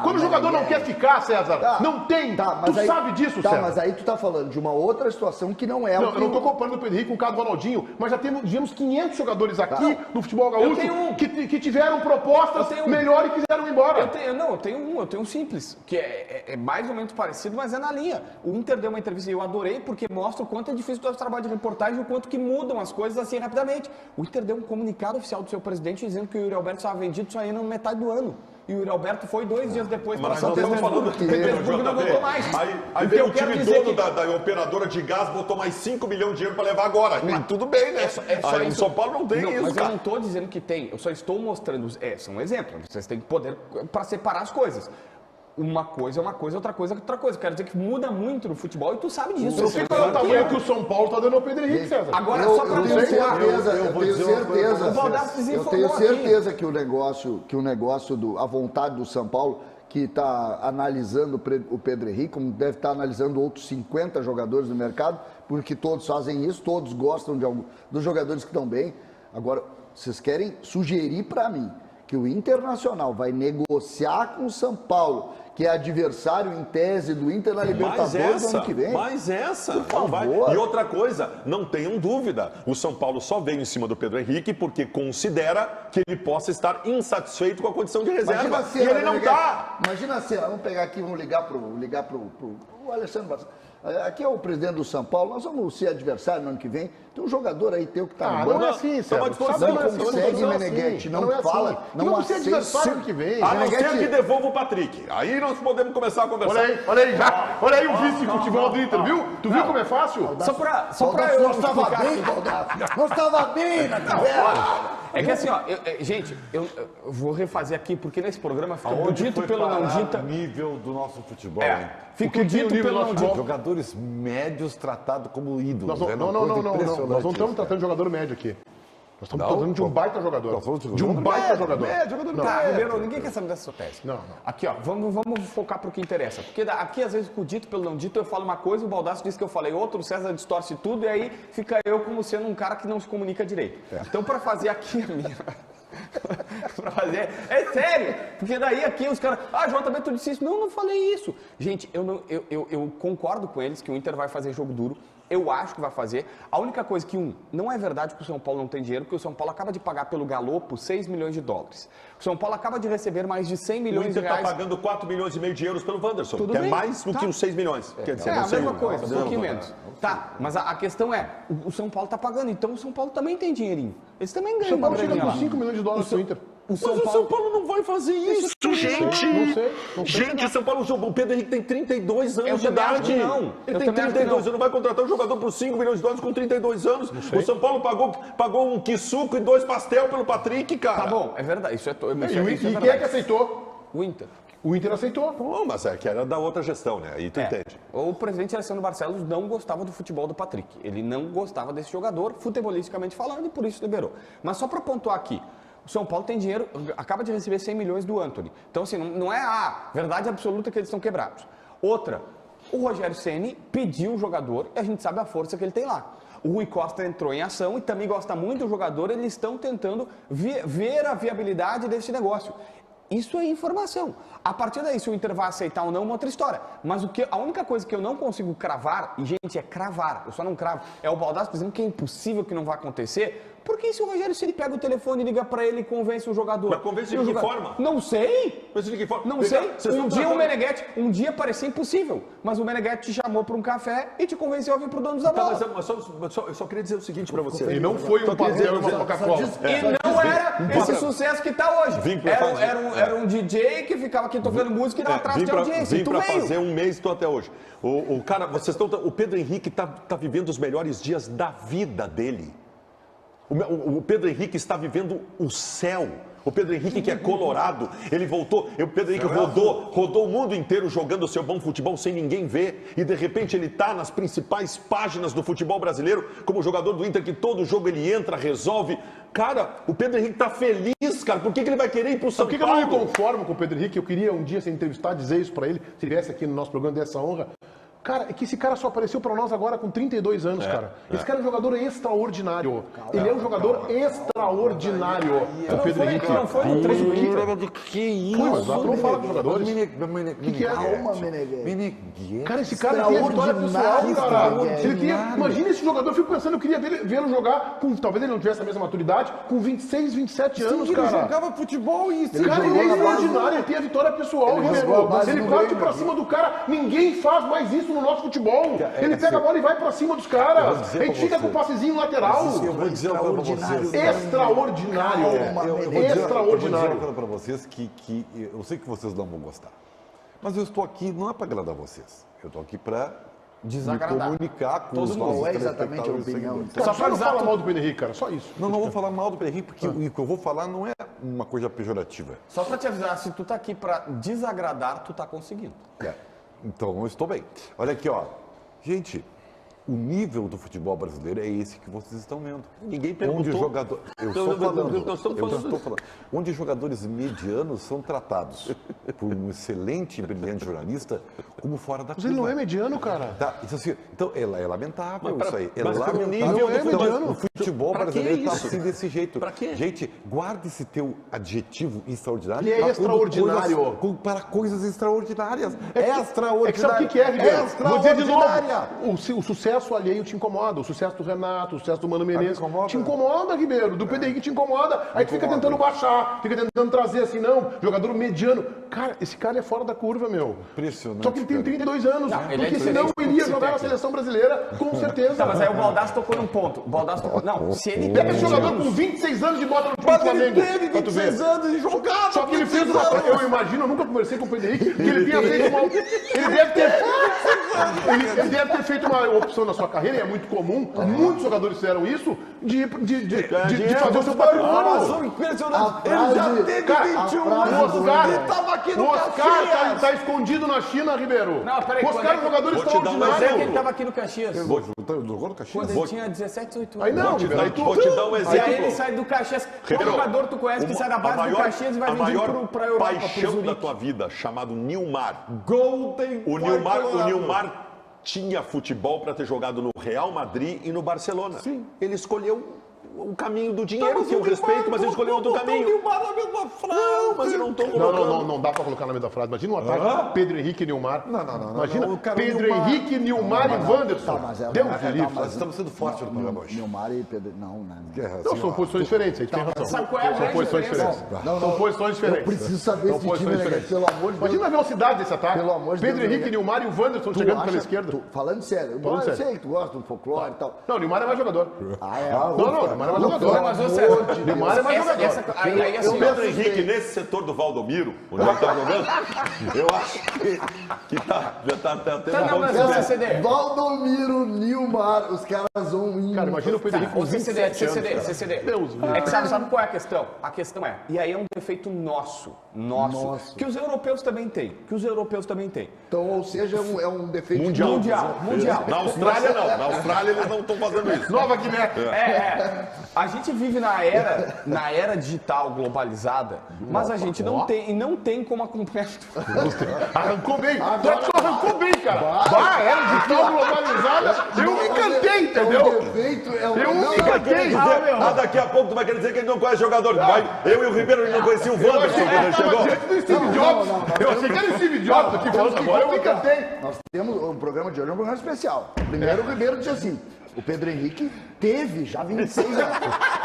Quando o jogador não quer ficar, César, não tem. Tu sabe disso, César. Mas aí tu tá falando de uma outra situação que não é... Não, eu não tô comparando o Pedro Henrique com o caso do Ronaldinho, mas já tivemos 500 jogadores aqui no futebol gaúcho que tiveram propostas melhores e quiseram ir embora. Eu tenho um simples, que é mais ou menos parecido, mas é na linha. O Inter deu uma entrevista e eu adorei, porque mostra o quanto é difícil todo esse trabalho de reportagem, o quanto que mudam as coisas assim rapidamente. O Inter deu um comunicado oficial do seu presidente dizendo que o Yuri Alberto estava vendido só ainda na metade do ano. E o Yuri Alberto foi 2 dias depois para São Petersburgo. Petersburgo não voltou mais. Aí veio o time dono da operadora de gás, botou mais 5 milhões de dinheiro para levar agora. Tudo bem, né? Aí o São Paulo não tem isso, mas cara. eu não estou dizendo que tem. Eu só estou mostrando... são exemplos. Vocês têm poder para separar as coisas. Uma coisa é uma coisa, outra coisa é outra coisa. Quero dizer que muda muito no futebol e tu sabe disso. Eu sei qual é o tamanho que o São Paulo está dando ao Pedro Henrique, César. Agora, só para eu tenho certeza que o negócio, a vontade do São Paulo, que está analisando o Pedro Henrique, como deve estar analisando outros 50 jogadores do mercado, porque todos fazem isso, todos gostam dos jogadores que estão bem. Agora, vocês querem sugerir para mim que o Internacional vai negociar com o São Paulo, que é adversário em tese do Inter na Libertadores no ano que vem? Mas essa, por favor. E outra coisa, não tenham dúvida, o São Paulo só veio em cima do Pedro Henrique porque considera que ele possa estar insatisfeito com a condição de reserva. E ele não está. Imagina a cena, vamos pegar aqui, vamos ligar pro Alessandro Barcelos. Aqui é o presidente do São Paulo, nós vamos ser adversário no ano que vem. Tem um jogador aí teu que está no banco. Não é assim, Sérgio. Não consegue, Meneghete, não fala, não aceita. Adversário ano que vem. A não ser que devolva o Patrick. Aí nós podemos começar a conversar. Olha aí o vice-futebol do Inter, viu? Tu viu como é fácil? Só pra eu explicar. Nós estava bem na conversa. É que assim, ó, gente, eu vou refazer aqui, porque nesse programa fica o dito pelo não dito. O nível do nosso futebol, hein? Fica o dito pelo não dito. Jogadores médios tratados como ídolos. Não, nós não estamos tratando de jogador médio aqui. Nós estamos tratando de um baita jogador. De um baita jogador. Tá, ninguém quer saber dessa sua tese. Não. Aqui, ó, vamos focar pro que interessa. Porque aqui, às vezes, com o dito pelo não dito, eu falo uma coisa, o Baldasso diz que eu falei outra, o César distorce tudo, e aí fica eu como sendo um cara que não se comunica direito. Então, para fazer aqui a minha... pra fazer... É sério! Porque daí aqui os caras... JB, tu disse isso. Não falei isso. Gente, eu concordo com eles que o Inter vai fazer jogo duro. Eu acho que vai fazer. A única coisa que, não é verdade que o São Paulo não tem dinheiro, porque o São Paulo acaba de pagar pelo Galopo 6 milhões de dólares. O São Paulo acaba de receber mais de 100 milhões de reais. O Inter está pagando 4 milhões e meio de euros pelo Wanderson, Tudo que bem, é mais do que os 6 milhões. Quer dizer, a não sei. mesma coisa, um pouquinho menos. Tá, mas a questão é, o São Paulo está pagando, então o São Paulo também tem dinheirinho. Eles também O ganham São Paulo uma chega graninha com lá. 5 milhões de dólares pro Inter. Mas o São Paulo não vai fazer isso, gente! Não sei. Gente, o São Paulo, o Pedro Henrique tem 32 anos de também acho idade. que não. Ele Eu tem também acho que 32 não. anos, não vai contratar um jogador por 5 milhões de dólares com 32 anos. O São Paulo pagou um quissuco e 2 pastel pelo Patrick, cara. Tá bom, é verdade. Isso é E quem é verdade. que aceitou? O Inter. O Inter aceitou. Bom, mas é que era da outra gestão, né? Aí tu entende. O presidente Alessandro Barcelos não gostava do futebol do Patrick. Ele não gostava desse jogador, futebolisticamente falando, e por isso liberou. Mas só para pontuar aqui, o São Paulo tem dinheiro, acaba de receber 100 milhões do Antony. Então, assim, não é a verdade absoluta que eles estão quebrados. Outra, o Rogério Ceni pediu o jogador e a gente sabe a força que ele tem lá. O Rui Costa entrou em ação e também gosta muito do jogador, eles estão tentando ver a viabilidade desse negócio. Isso é informação. A partir daí, se o Inter vai aceitar ou não, é uma outra história. Mas a única coisa que eu não consigo cravar, e gente, é cravar, eu só não cravo, é o Baldasso dizendo que é impossível, que não vai acontecer. Porque se o Rogério, se ele pega o telefone, liga pra ele e convence o jogador? Mas convence de que forma? Não sei. Convence de que forma? Não sei. Um dia parecia impossível, mas o Meneghetti te chamou para um café e te convenceu a vir pro dono da bola. Mas eu só queria dizer o seguinte pra você. E não foi um pastel e uma Coca-Cola. E não era esse sucesso que tá hoje. Era um DJ que ficava aqui tocando música e não atrás de audiência. Vim pra fazer um mês, tô até hoje. O Pedro Henrique tá vivendo os melhores dias da vida dele. O Pedro Henrique está vivendo o céu. O Pedro Henrique, que é colorado, ele voltou. O Pedro Henrique rodou o mundo inteiro jogando o seu bom futebol sem ninguém ver. E de repente ele está nas principais páginas do futebol brasileiro, como jogador do Inter, que todo jogo ele entra, resolve. Cara, o Pedro Henrique está feliz, cara. Por que ele vai querer ir pro São Paulo? Por que eu não me conformo com o Pedro Henrique? Eu queria um dia ser entrevistado, dizer isso pra ele, se ele viesse aqui no nosso programa, dessa honra. Cara, é que esse cara só apareceu pra nós agora com 32 anos, cara. Esse cara é um jogador extraordinário. Ele é um jogador extraordinário. O Pedro Henrique. Não foi no trecho do Que isso? Mas tu não fala dos jogadores. Que é? Calma, Meneghetti. Cara, esse cara tem a vitória pessoal, cara. Imagina esse jogador, eu fico pensando, eu queria vê-lo jogar com, talvez ele não tivesse a mesma maturidade, com 26, 27 anos, cara. Ele jogava futebol e Cara, ele é extraordinário, ele tem a vitória pessoal, ele bate pra cima do cara, ninguém faz mais isso no nosso futebol. Ele pega a bola e vai pra cima dos caras. A gente fica com o passezinho lateral. Eu vou dizer uma coisa pra vocês. Extraordinário. Eu vou dizer Extraordinário. uma coisa pra vocês que eu sei que vocês não vão gostar. Mas eu estou aqui não é para agradar vocês. Eu estou aqui para desagradar. me comunicar com os Qual nossos é exatamente a telespectadores e opinião? seguidores. Cara, só não fala mal do Pedro Henrique, cara. Só isso. Não vou falar mal do Pedro Henrique, porque o que eu vou falar não é uma coisa pejorativa. Só pra te avisar, se tu tá aqui pra desagradar, tu tá conseguindo. Então, eu estou bem. Olha aqui, ó. Gente, o nível do futebol brasileiro é esse que vocês estão vendo. Ninguém perguntou. Onde jogador... Eu estou falando. Onde jogadores medianos são tratados por um excelente e brilhante jornalista como fora da Mas curva. ele não é mediano, cara. Tá, então é lamentável Mas isso aí. É mas pro lamentável. nível do Então, o futebol Pra que brasileiro está isso? assim desse jeito. Pra quê? Gente, guarde esse teu adjetivo extraordinário. Ele é para extraordinário. para coisas extraordinárias. É que sabe o que é, Ribeiro? Vou dizer de Extraordinária. novo. O sucesso alheio te incomoda. O sucesso do Renato, o sucesso do Mano Menezes. incomoda? Te incomoda, Ribeiro. Do Pedro Henrique te incomoda. Aí tu fica tentando baixar, fica tentando trazer assim, não. Jogador mediano. Cara, esse cara é fora da curva, meu. Impressionante. Só que ele tem 32 anos. ele é Porque senão diferente ele do ia que jogar se na tem. seleção brasileira, com certeza. Tá, mas aí o Baldasso tocou num ponto. O Baldasso tocou... Não, se ele Pega esse tem jogador com 26 anos de bota no time do Flamengo. Pra tu ver. anos de jogada. Só que ele fez uma. Eu imagino, eu nunca conversei com o Pedro Henrique, que ele tenha feito uma. Ele deve ter feito uma opção na sua carreira, e é muito comum, muitos jogadores fizeram isso, de fazer o seu patrimônio. Impressionante. Ele já teve Cara, 21 o anos. Oscar, Ele tava aqui no o Oscar Caxias. tá escondido na China, Ribeiro. Não, peraí, O Oscar é um jogador Vou te dar um Quando é que extraordinário. ele tava aqui no Caxias? Jogou no Caxias? Quando ele tinha 17, 18 anos. Aí não, Ribeiro, aí Vou te dar um E exemplo. aí ele sai do Caxias. Qual Ribeiro, jogador tu conhece que sai da base do Caxias e vai vendido pra Europa, pro paixão da Zurique? tua vida, chamado Nilmar. Golden O Nilmar tinha futebol para ter jogado no Real Madrid e no Barcelona. Sim. Ele escolheu o caminho do dinheiro, que eu respeito, mas ele escolheu outro caminho. Nilmar na mesma frase. Não, mas eu não tô colocando. Não dá pra colocar na mesma frase. Imagina um ataque, Pedro Henrique e Nilmar. Não. Imagina, O cara Pedro Nilmar. Henrique, Nilmar e Wanderson. Deus me livre. Nós estamos sendo fortes no programa hoje. Nilmar e Pedro. Não. Não, são posições diferentes, aí tem razão. Sabe qual é a São grande posições diferença? diferentes. Não, São posições diferentes. Eu preciso saber São esse time, posições né, diferentes. pelo amor de Deus. Imagina a velocidade desse ataque. Pelo amor de Pedro Deus, Henrique, Nilmar e o Wanderson Tu chegando acha- pela esquerda. falando sério, Falando eu sério. sei que tu gosta do folclore e tal. Não, o Nilmar é mais jogador. Não, Nilmar é mais Não, jogador. mas ô César, Nilmar é mais jogador. aí assim, O Pedro Henrique, nesse setor do Valdomiro, onde ele tá jogando, eu acho que já tá até não, mas o CCD. Valdomiro, Nilmar, os caras vão indo. Cara, imagina o Pedro Henrique com O 27 anos. cara. CCD. Deus me É que sabe qual é a questão? A questão é, e aí é um defeito nosso, que os europeus também têm, Então, ou seja, é um defeito Mundial. Na Austrália, não. Na Austrália, eles não estão fazendo isso. Nova Guiné. A gente vive na era digital globalizada, mas a gente não tem como acompanhar tudo. Arrancou bem. Arrancou bem, cara. Era digital globalizada. Eu me encantei, entendeu? É um defeito, Eu me encantei. Daqui a pouco tu vai querer dizer que ele não conhece jogador. Eu e o Ribeiro, ele não conhecia o Wanderson quando ele chegou. Diante do Steve Jobs. Eu achei que era o Steve Jobs aqui falando agora. Eu me encantei. Nós temos, o programa de hoje é um programa especial. Primeiro, o Ribeiro disse assim, o Pedro Henrique teve já 26 anos.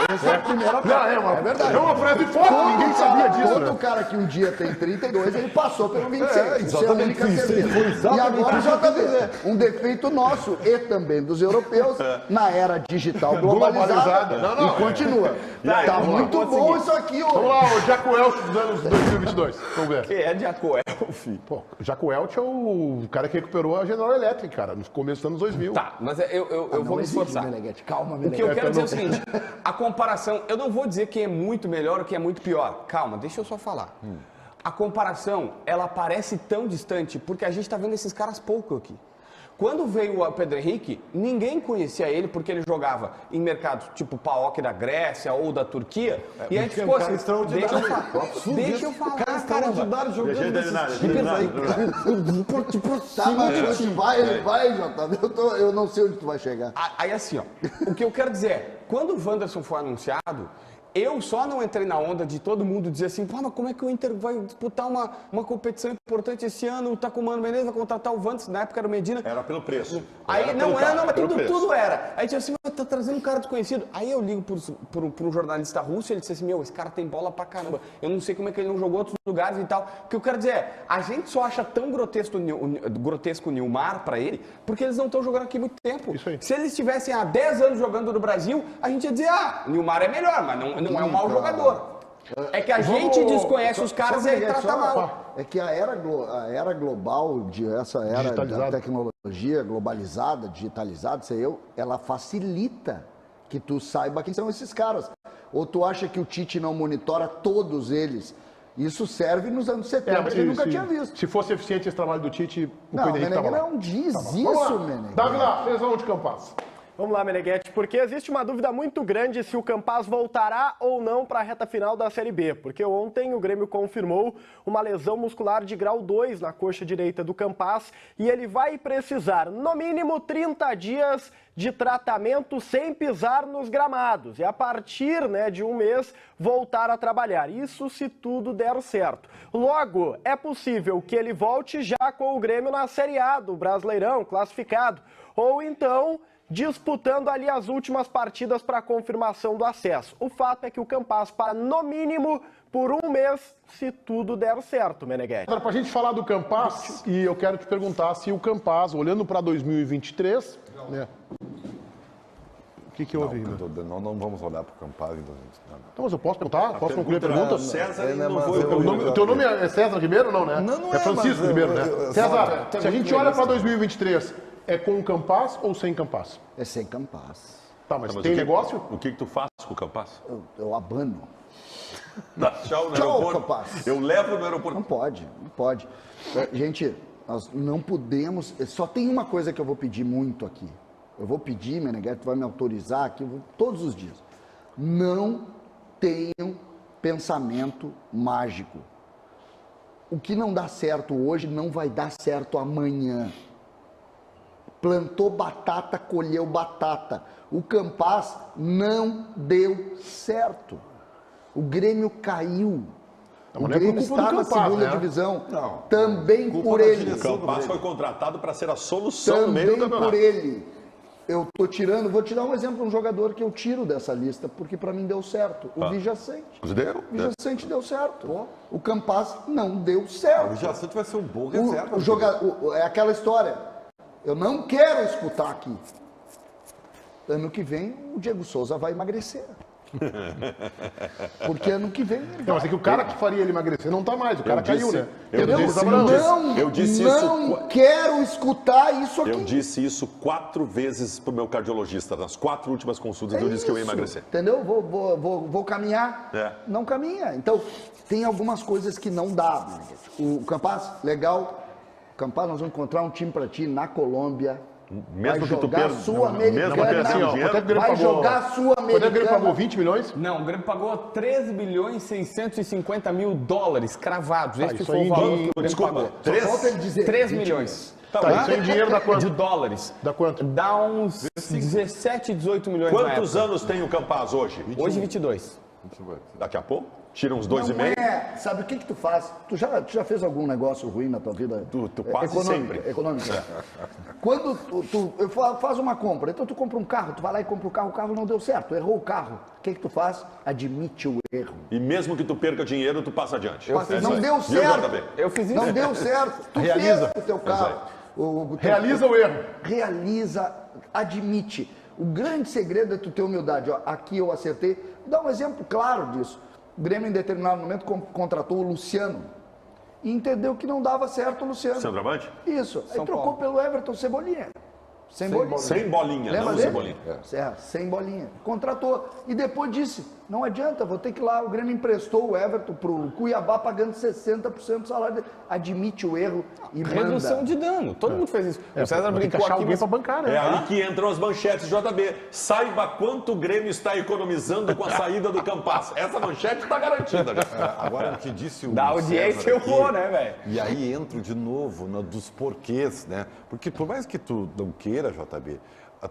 Essa é a primeira frase. É verdade. É uma frase forte, ninguém sabia disso, Todo né? cara que um dia tem 32, ele passou pelo 26. Isso é a única isso, certeza. foi E exatamente agora isso já que eu tá quis dizer. vendo um defeito nosso e também dos europeus na era digital globalizada. Não, e continua. aí, Tá vamos lá. muito bom isso aqui, Vamos ô. lá, o Jaco Welch dos anos 2022. Vamos ver. Que é de Acoelfi. Pô, o Jaco Welch é o cara que recuperou a General Electric, cara, no começo dos anos 2000. Tá, mas eu vou me esforçar. Meneghete, calma, O que eu Meneghete. quero dizer é o seguinte, a comparação, eu não vou dizer quem é muito melhor ou quem é muito pior. Calma, deixa eu só falar. A comparação, ela parece tão distante porque a gente está vendo esses caras pouco aqui. Quando veio o Pedro Henrique, ninguém conhecia ele porque ele jogava em mercados tipo PAOK da Grécia ou da Turquia. E aí, tipo assim, deixa eu falar, caramba. Tá, mas ele vai, Jota. Eu não sei onde tu vai chegar. Aí assim, ó, o que eu quero dizer é, quando o Wanderson foi anunciado, eu só não entrei na onda de todo mundo dizer assim, pô, mas como é que o Inter vai disputar uma competição importante esse ano, tá com o Mano Menezes, vai contratar o Wanderson, na época era o Medina. Era pelo preço. Aí Era não pelo era, cara, não, mas pelo preço. tudo era. Aí tinha assim, mas tá trazendo um cara desconhecido. Aí eu ligo pro um jornalista russo e ele disse assim, esse cara tem bola pra caramba. Eu não sei como é que ele não jogou em outros lugares e tal. O que eu quero dizer é, a gente só acha tão grotesco o Nilmar pra ele, porque eles não estão jogando aqui muito tempo. Isso aí. Se eles estivessem há 10 anos jogando no Brasil, a gente ia dizer, Nilmar é melhor, mas não é um mau jogador. É que a gente desconhece os caras e aí trata mal. É que a era global, essa era da Digitalizada. tecnologia globalizada, digitalizada, ela facilita que tu saiba quem são esses caras. Ou tu acha que o Tite não monitora todos eles? Isso serve nos anos 70, mas que eu nunca tinha visto. Se fosse eficiente esse trabalho do Tite, o Não, Pedro Henrique tava Meneghel lá. não diz Vamos isso, lá. Meneghel. Davi lá, fez aonde Campas? Vamos lá, Meneghete, porque existe uma dúvida muito grande se o Campas voltará ou não para a reta final da Série B, porque ontem o Grêmio confirmou uma lesão muscular de grau 2 na coxa direita do Campas e ele vai precisar, no mínimo, 30 dias de tratamento sem pisar nos gramados e a partir de um mês voltar a trabalhar, isso se tudo der certo. Logo, é possível que ele volte já com o Grêmio na Série A do Brasileirão, classificado, ou então disputando ali as últimas partidas para a confirmação do acesso. O fato é que o Campas para, no mínimo, por um mês, se tudo der certo, Meneghete. Para a gente falar do Campas, e eu quero te perguntar se o Campas, olhando para 2023... né? O que houve, Ribeiro? Não vamos olhar para o Campas em 2023. Então, mas eu posso perguntar? Posso concluir a pergunta? César É, né, não mas foi. O teu nome é César Ribeiro, não, né? Não é Francisco mas Ribeiro, né? César, se a gente olha para 2023, é com o Campaz ou sem Campaz? É sem Campaz. Tá, mas Mas tem o que- negócio? O que tu faz com o Campaz? Eu abano. Dá tchau no Tchau, aeroporto. Campaz. Eu levo no aeroporto. Não pode, não pode. Gente, nós não podemos... Só tem uma coisa que eu vou pedir muito aqui. Eu vou pedir, Meneghetti, tu vai me autorizar aqui todos os dias. Não tenham pensamento mágico. O que não dá certo hoje não vai dar certo amanhã. Plantou batata, colheu batata. O Campaz não deu certo. O Grêmio caiu. Não, O mas não é Grêmio por culpa está do na Campaz, segunda né? divisão. Não. Também Culpa por da ele. direção. O Campaz foi contratado para ser a solução no meio do Também campeonato. por ele. Eu tô tirando, vou te dar um exemplo, um jogador que eu tiro dessa lista, porque para mim deu certo. O Vijacente. Deu? O Vijacente deu certo. O Campaz não deu certo. O Jacente vai ser um bom reserva. É aquela história. Eu não quero escutar aqui. Ano que vem, o Diego Souza vai emagrecer. Porque ano que vem ele Não, mas é que o cara que faria ele emagrecer não tá mais, o cara caiu, né? eu Entendeu? disse- Tá falando? eu disse não isso- quero escutar isso aqui. Eu disse isso 4 vezes pro meu cardiologista. Nas 4 últimas consultas eu disse que eu ia isso, emagrecer. Entendeu? Vou caminhar. É. Não caminha. Então, tem algumas coisas que não dá. O Campaz, legal. Campaz, nós vamos encontrar um time para ti na Colômbia. Mesmo vai que tu jogar perca. Mesmo Sul-Americana. que perca Assim, ó, dinheiro. quanto é que o Grêmio Vai pagou? jogar Quanto é que o Grêmio Sul-Americana. pagou? 20 milhões? Não, o Grêmio pagou 13 bilhões 650 mil dólares cravados. Esse isso foi aí o valor em- que o Grêmio Desculpa, pagou. Só falta ele dizer 3 20 milhões. Tá, isso aí em dinheiro dá De quanto? dólares. Dá quanto? Dá uns 17, 18 milhões na Quantos época. anos tem o Campaz hoje? Hoje 22. Daqui a pouco? Tira uns 2,5. Não é, sabe o que tu faz? Tu já fez algum negócio ruim na tua vida? Tu quase sempre. Econômica. Quando eu faz uma compra, então tu compra um carro, tu vai lá e compra o carro não deu certo, errou o carro. O que tu faz? Admite o erro. E mesmo que tu perca dinheiro, tu passa adiante. Passa- É isso não aí. deu E o certo. JB? Eu fiz isso. Não deu certo. Tu Realiza. fez o teu carro. O teu- Realiza o erro. Realiza, admite. O grande segredo é tu ter humildade. Ó, aqui eu acertei. Dá um exemplo claro disso. O Grêmio, em determinado momento, contratou o Luciano. E entendeu que não dava certo o Luciano. Centroavante? Isso. Aí São trocou Paulo. pelo Everton Cebolinha. Sem bolinha. Sem bolinha, Lembra não dele? Cebolinha. Sem bolinha. Contratou. E depois disse, não adianta, vou ter que ir lá. O Grêmio emprestou o Everton pro Cuiabá pagando 60% do salário dele. Admite o erro e Redução manda. de dano. Todo mundo fez isso. O César Tem que brincou achar aqui, alguém mas pra bancar, né? É aí que entram as manchetes JB. Saiba quanto o Grêmio está economizando com a saída do Campaz. Essa manchete está garantida. Já. Agora, o que disse o da audiência César eu aqui, vou, né, velho? E aí entro de novo dos porquês, né? Porque por mais que tu não queira, JB,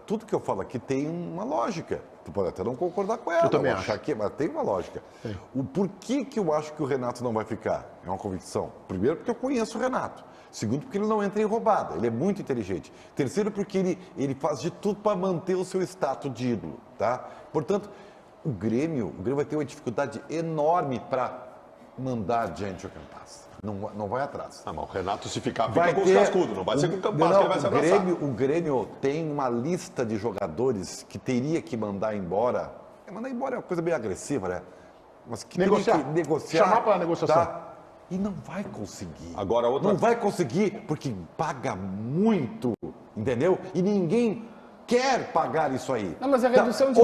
tudo que eu falo aqui tem uma lógica. Tu pode até não concordar com ela, também ou achar que, mas tem uma lógica. O porquê que eu acho que o Renato não vai ficar? É uma convicção. Primeiro, porque eu conheço o Renato. Segundo, porque ele não entra em roubada. Ele é muito inteligente. Terceiro, porque ele faz de tudo para manter o seu status de ídolo, tá? Portanto, o Grêmio vai ter uma dificuldade enorme para mandar adiante o Campaz. Não vai atrás. Ah, mas o Renato, se ficar, fica Vai com os ter- cascudos. Não vai ser com o Campaz que ele vai se abraçar. O Grêmio tem uma lista de jogadores que teria que mandar embora. Mandar embora é uma coisa bem agressiva, né? Mas que Negociar. teria que negociar. Chamar pra negociação. Tá? E não vai conseguir. Agora, outra- Não vai conseguir porque paga muito, entendeu? E ninguém quer pagar isso aí. Não, mas é redução de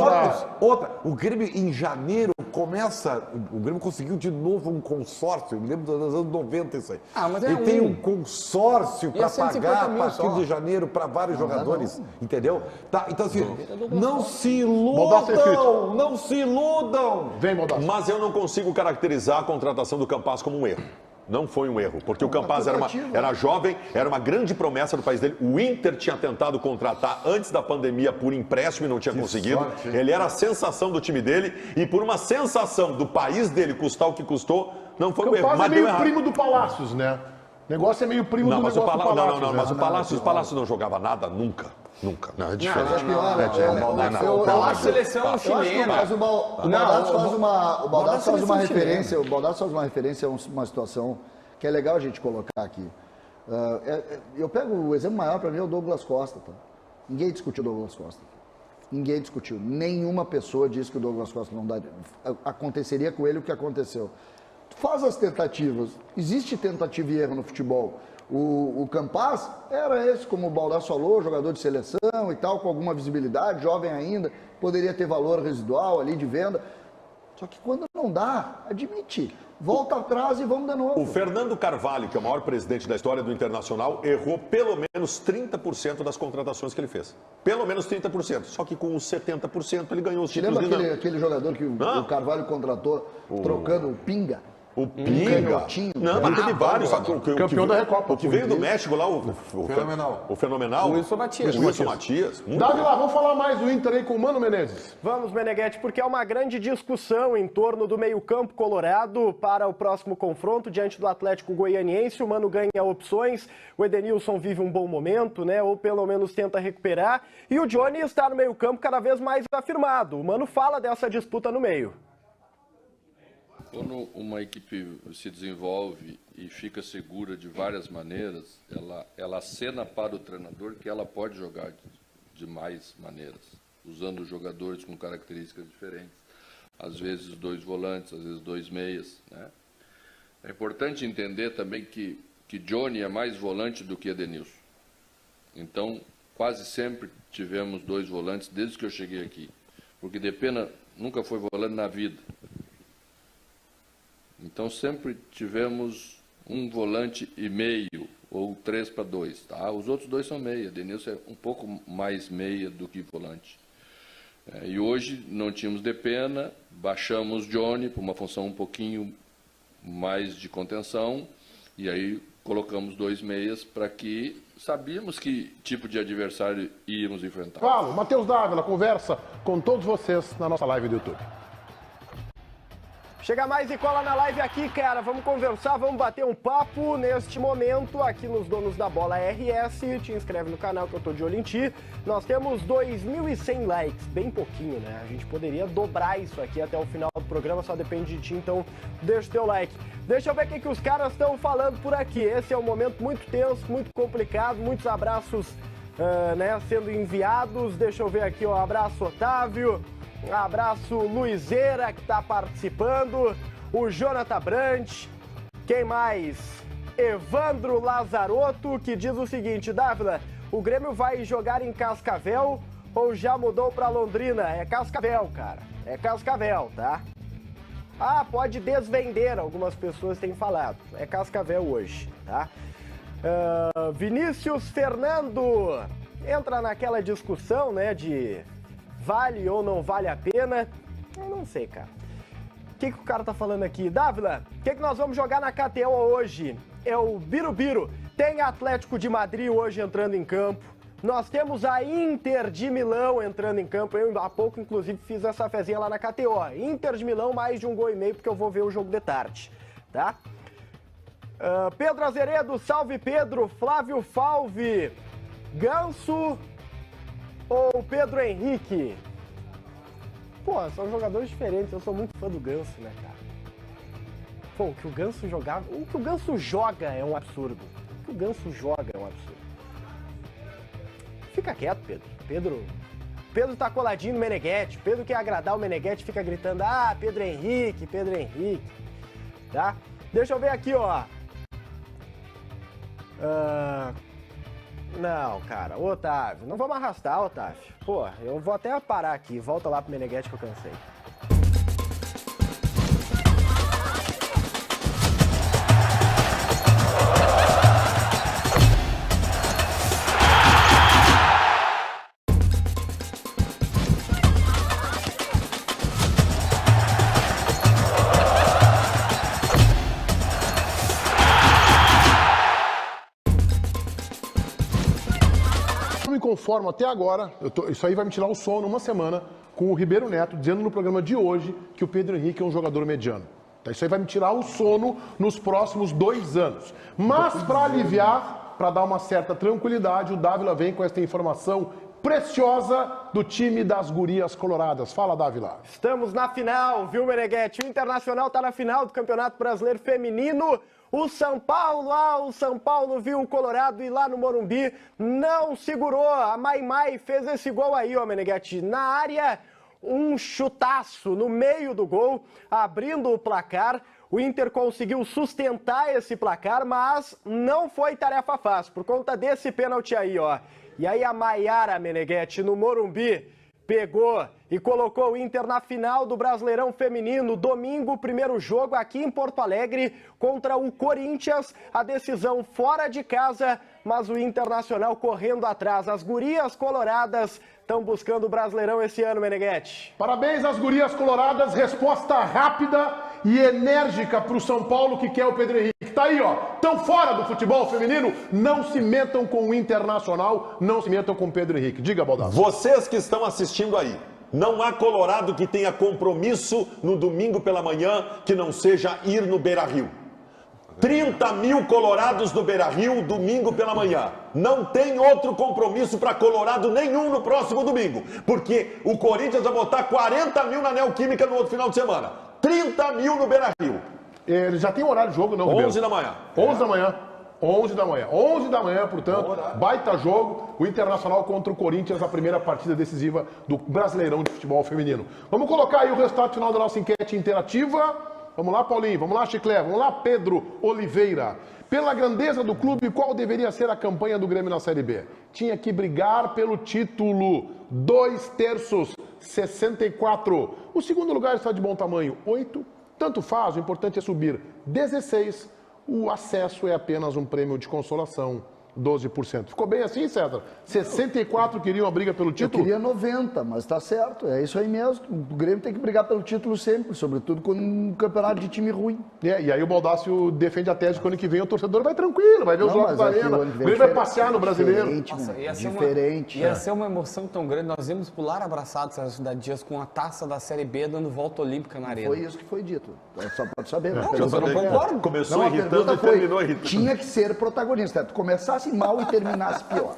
Outra, o Grêmio em janeiro começa, o Grêmio conseguiu de novo um consórcio, eu me lembro dos anos 90 isso aí. Ah, mas é Ele tem um. um consórcio E é para 150 pagar a mil partir só. de janeiro para vários jogadores, entendeu? Tá, então assim, não se Baldassi é escrito. iludam, não se iludam. Vem, Baldassi. Mas eu não consigo caracterizar a contratação do Campaz como um erro. Não foi um erro, porque o Campaz era jovem, era uma grande promessa do país dele. O Inter tinha tentado contratar antes da pandemia por empréstimo e não tinha conseguido. sorte, hein? Ele era a sensação do time dele e por uma sensação do país dele custar o que custou, não foi um erro. Campaz é Mas deu meio errado. primo do Palácios, né? O negócio é meio primo Não, do mas o negócio do Palácio, Palácios. mas né? o Palácio não jogava nada nunca. Nunca. Não, é Mas diferente. acho que, olha, É uma seleção eu acho que chilena. mas o Baldassi Não, faz o uma Baldassi faz uma seleção referência, o Baldassi faz uma referência a uma situação que é legal a gente colocar aqui. Eu pego o exemplo maior para mim é o Douglas Costa, tá? Ninguém discutiu o Douglas Costa. Ninguém discutiu. Nenhuma pessoa disse que o Douglas Costa não daria. Aconteceria com ele o que aconteceu. Faz as tentativas. Existe tentativa e erro no futebol. O Campaz era esse, como o Baldasso falou, jogador de seleção e tal, com alguma visibilidade, jovem ainda, poderia ter valor residual ali de venda. Só que quando não dá, admite. Volta atrás e vamos de novo. O Fernando Carvalho, que é o maior presidente da história do Internacional, errou pelo menos 30% das contratações que ele fez. Pelo menos 30%. Só que com os 70% ele ganhou os títulos. Lembra aquele jogador que o Carvalho contratou, trocando o Pinga? O Pinga. Não, mas teve vários. Campeão da Recopa. O que veio do México lá, o Fenomenal. O fenomenal. O Wilson Matias. O Wilson Matias. Dávila, vamos falar mais do Inter aí com o Mano Menezes. Vamos, Meneghetti, porque é uma grande discussão em torno do meio-campo colorado para o próximo confronto diante do Atlético Goianiense. O Mano ganha opções, o Edenilson vive um bom momento, né? Ou pelo menos tenta recuperar. E o Johnny está no meio-campo cada vez mais afirmado. O Mano fala dessa disputa no meio. Quando uma equipe se desenvolve e fica segura de várias maneiras, ela acena para o treinador que ela pode jogar de mais maneiras, usando jogadores com características diferentes. Às vezes 2 volantes, às vezes 2 meias, né? É importante entender também que Johnny é mais volante do que Edenilson. Então, quase sempre tivemos 2 volantes desde que eu cheguei aqui. Porque Depena nunca foi volante na vida. Então, sempre tivemos um volante e meio, ou 3-2, tá? Os outros 2 são meia. Denilson é um pouco mais meia do que volante. E hoje não tínhamos Depena, baixamos Johnny para uma função um pouquinho mais de contenção, e aí colocamos 2 meias para que sabíamos que tipo de adversário íamos enfrentar. Fala, Matheus Dávila conversa com todos vocês na nossa live do YouTube. Chega mais e cola na live aqui, cara. Vamos conversar, vamos bater um papo neste momento aqui nos Donos da Bola RS. Te inscreve no canal que eu tô de olho em ti. Nós temos 2.100 likes, bem pouquinho, né? A gente poderia dobrar isso aqui até o final do programa, só depende de ti, então deixa o teu like. Deixa eu ver o que os caras estão falando por aqui. Esse é um momento muito tenso, muito complicado, muitos abraços sendo enviados. Deixa eu ver aqui, ó, abraço Otávio. Um abraço Luizeira, que está participando, o Jonathan Brandt, quem mais? Evandro Lazarotto, que diz o seguinte: Dávila, o Grêmio vai jogar em Cascavel ou já mudou para Londrina? É Cascavel, cara, é Cascavel, tá? Ah, pode desvender, algumas pessoas têm falado, é Cascavel hoje, tá? Vinícius Fernando, entra naquela discussão, né, de... vale ou não vale a pena? Eu não sei, cara. O que o cara tá falando aqui? Dávila, o que nós vamos jogar na KTO hoje? É o Birubiru. Tem Atlético de Madrid hoje entrando em campo. Nós temos a Inter de Milão entrando em campo. Eu há pouco, inclusive, fiz essa fezinha lá na KTO. Inter de Milão, mais de 1,5 gols, porque eu vou ver o jogo de tarde, tá? Pedro Azeredo, salve Pedro. Flávio Falve, Ganso ou Pedro Henrique? Pô, são jogadores diferentes, eu sou muito fã do Ganso, né, cara? Pô, o que o Ganso jogava... O que o Ganso joga é um absurdo. O que o Ganso joga é um absurdo. Fica quieto, Pedro. Pedro tá coladinho no Meneghetti. Pedro quer agradar o Meneghetti, fica gritando: ah, Pedro Henrique, tá? Deixa eu ver aqui, ó. Não, cara, Otávio, não vamos arrastar, Otávio. Pô, eu vou até parar aqui, volta lá pro Meneghetti que eu cansei. Conformo até agora, isso aí vai me tirar o sono uma semana com o Ribeiro Neto dizendo no programa de hoje que o Pedro Henrique é um jogador mediano. Tá? Isso aí vai me tirar o sono nos próximos 2 anos. Mas para aliviar, para dar uma certa tranquilidade, o Dávila vem com esta informação preciosa do time das gurias coloradas. Fala, Dávila. Estamos na final, viu, Meneghetti? O Internacional está na final do Campeonato Brasileiro Feminino. O São Paulo viu o Colorado e lá no Morumbi não segurou. A Mai fez esse gol aí, ó, Meneghetti. Na área, um chutaço no meio do gol, abrindo o placar. O Inter conseguiu sustentar esse placar, mas não foi tarefa fácil, por conta desse pênalti aí, ó. E aí a Maiara Meneghetti, no Morumbi, pegou e colocou o Inter na final do Brasileirão Feminino. Domingo, primeiro jogo aqui em Porto Alegre contra o Corinthians. A decisão fora de casa, mas o Internacional correndo atrás. As gurias coloradas estão buscando o Brasileirão esse ano, Meneghetti. Parabéns às gurias coloradas. Resposta rápida e enérgica para o São Paulo, que quer o Pedro Henrique. Tá aí, ó. Estão fora do futebol feminino. Não se metam com o Internacional. Não se metam com o Pedro Henrique. Diga, Baldassi. Vocês que estão assistindo aí, não há colorado que tenha compromisso no domingo pela manhã que não seja ir no Beira-Rio. 30 mil colorados no Beira-Rio, domingo pela manhã. Não tem outro compromisso para colorado nenhum no próximo domingo, porque o Corinthians vai botar 40 mil na Neoquímica no outro final de semana. 30 mil no Beira-Rio. Ele já tem horário de jogo, não, 11 da manhã. 11 da manhã. 11 da manhã. 11 da manhã, portanto, baita jogo. O Internacional contra o Corinthians, a primeira partida decisiva do Brasileirão de Futebol Feminino. Vamos colocar aí o resultado final da nossa enquete interativa. Vamos lá, Paulinho. Vamos lá, Chiclé. Vamos lá, Pedro Oliveira. Pela grandeza do clube, qual deveria ser a campanha do Grêmio na Série B? Tinha que brigar pelo título. 2/3, 64. O segundo lugar está de bom tamanho, 8. Tanto faz, o importante é subir. 16. O acesso é apenas um prêmio de consolação, 12%. Ficou bem assim, César? 64 queriam a briga pelo título? Eu queria 90, mas tá certo, é isso aí mesmo. O Grêmio tem que brigar pelo título sempre, sobretudo quando um campeonato de time ruim. E aí o Baldassio defende a tese que ano que vem o torcedor vai tranquilo, vai ver os jogos da Arena, ele vai passear no Brasileiro. Ia ser uma emoção tão grande, nós íamos pular abraçados às Cidade Dias com a taça da Série B dando volta olímpica na Arena. Foi isso que foi dito, só pode saber. Eu não concordo. Começou irritando e terminou irritando. Tinha que ser protagonista, tu começasse mal e terminasse pior.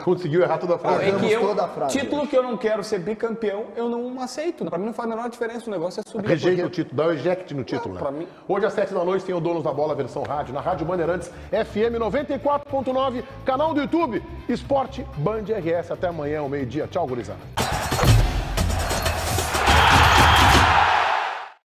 Conseguiu errar toda a frase. É que toda a frase. título que eu não quero ser bicampeão, eu não aceito. Pra mim não faz a menor diferença, o negócio é subir. Rejeita o título, dá o eject no título, né? Pra mim... Hoje às 7 da noite tem o Donos da Bola, versão rádio, na Rádio Bandeirantes, FM 94.9, canal do YouTube, Esporte Band RS. Até amanhã, ao meio-dia. Tchau, gurizada.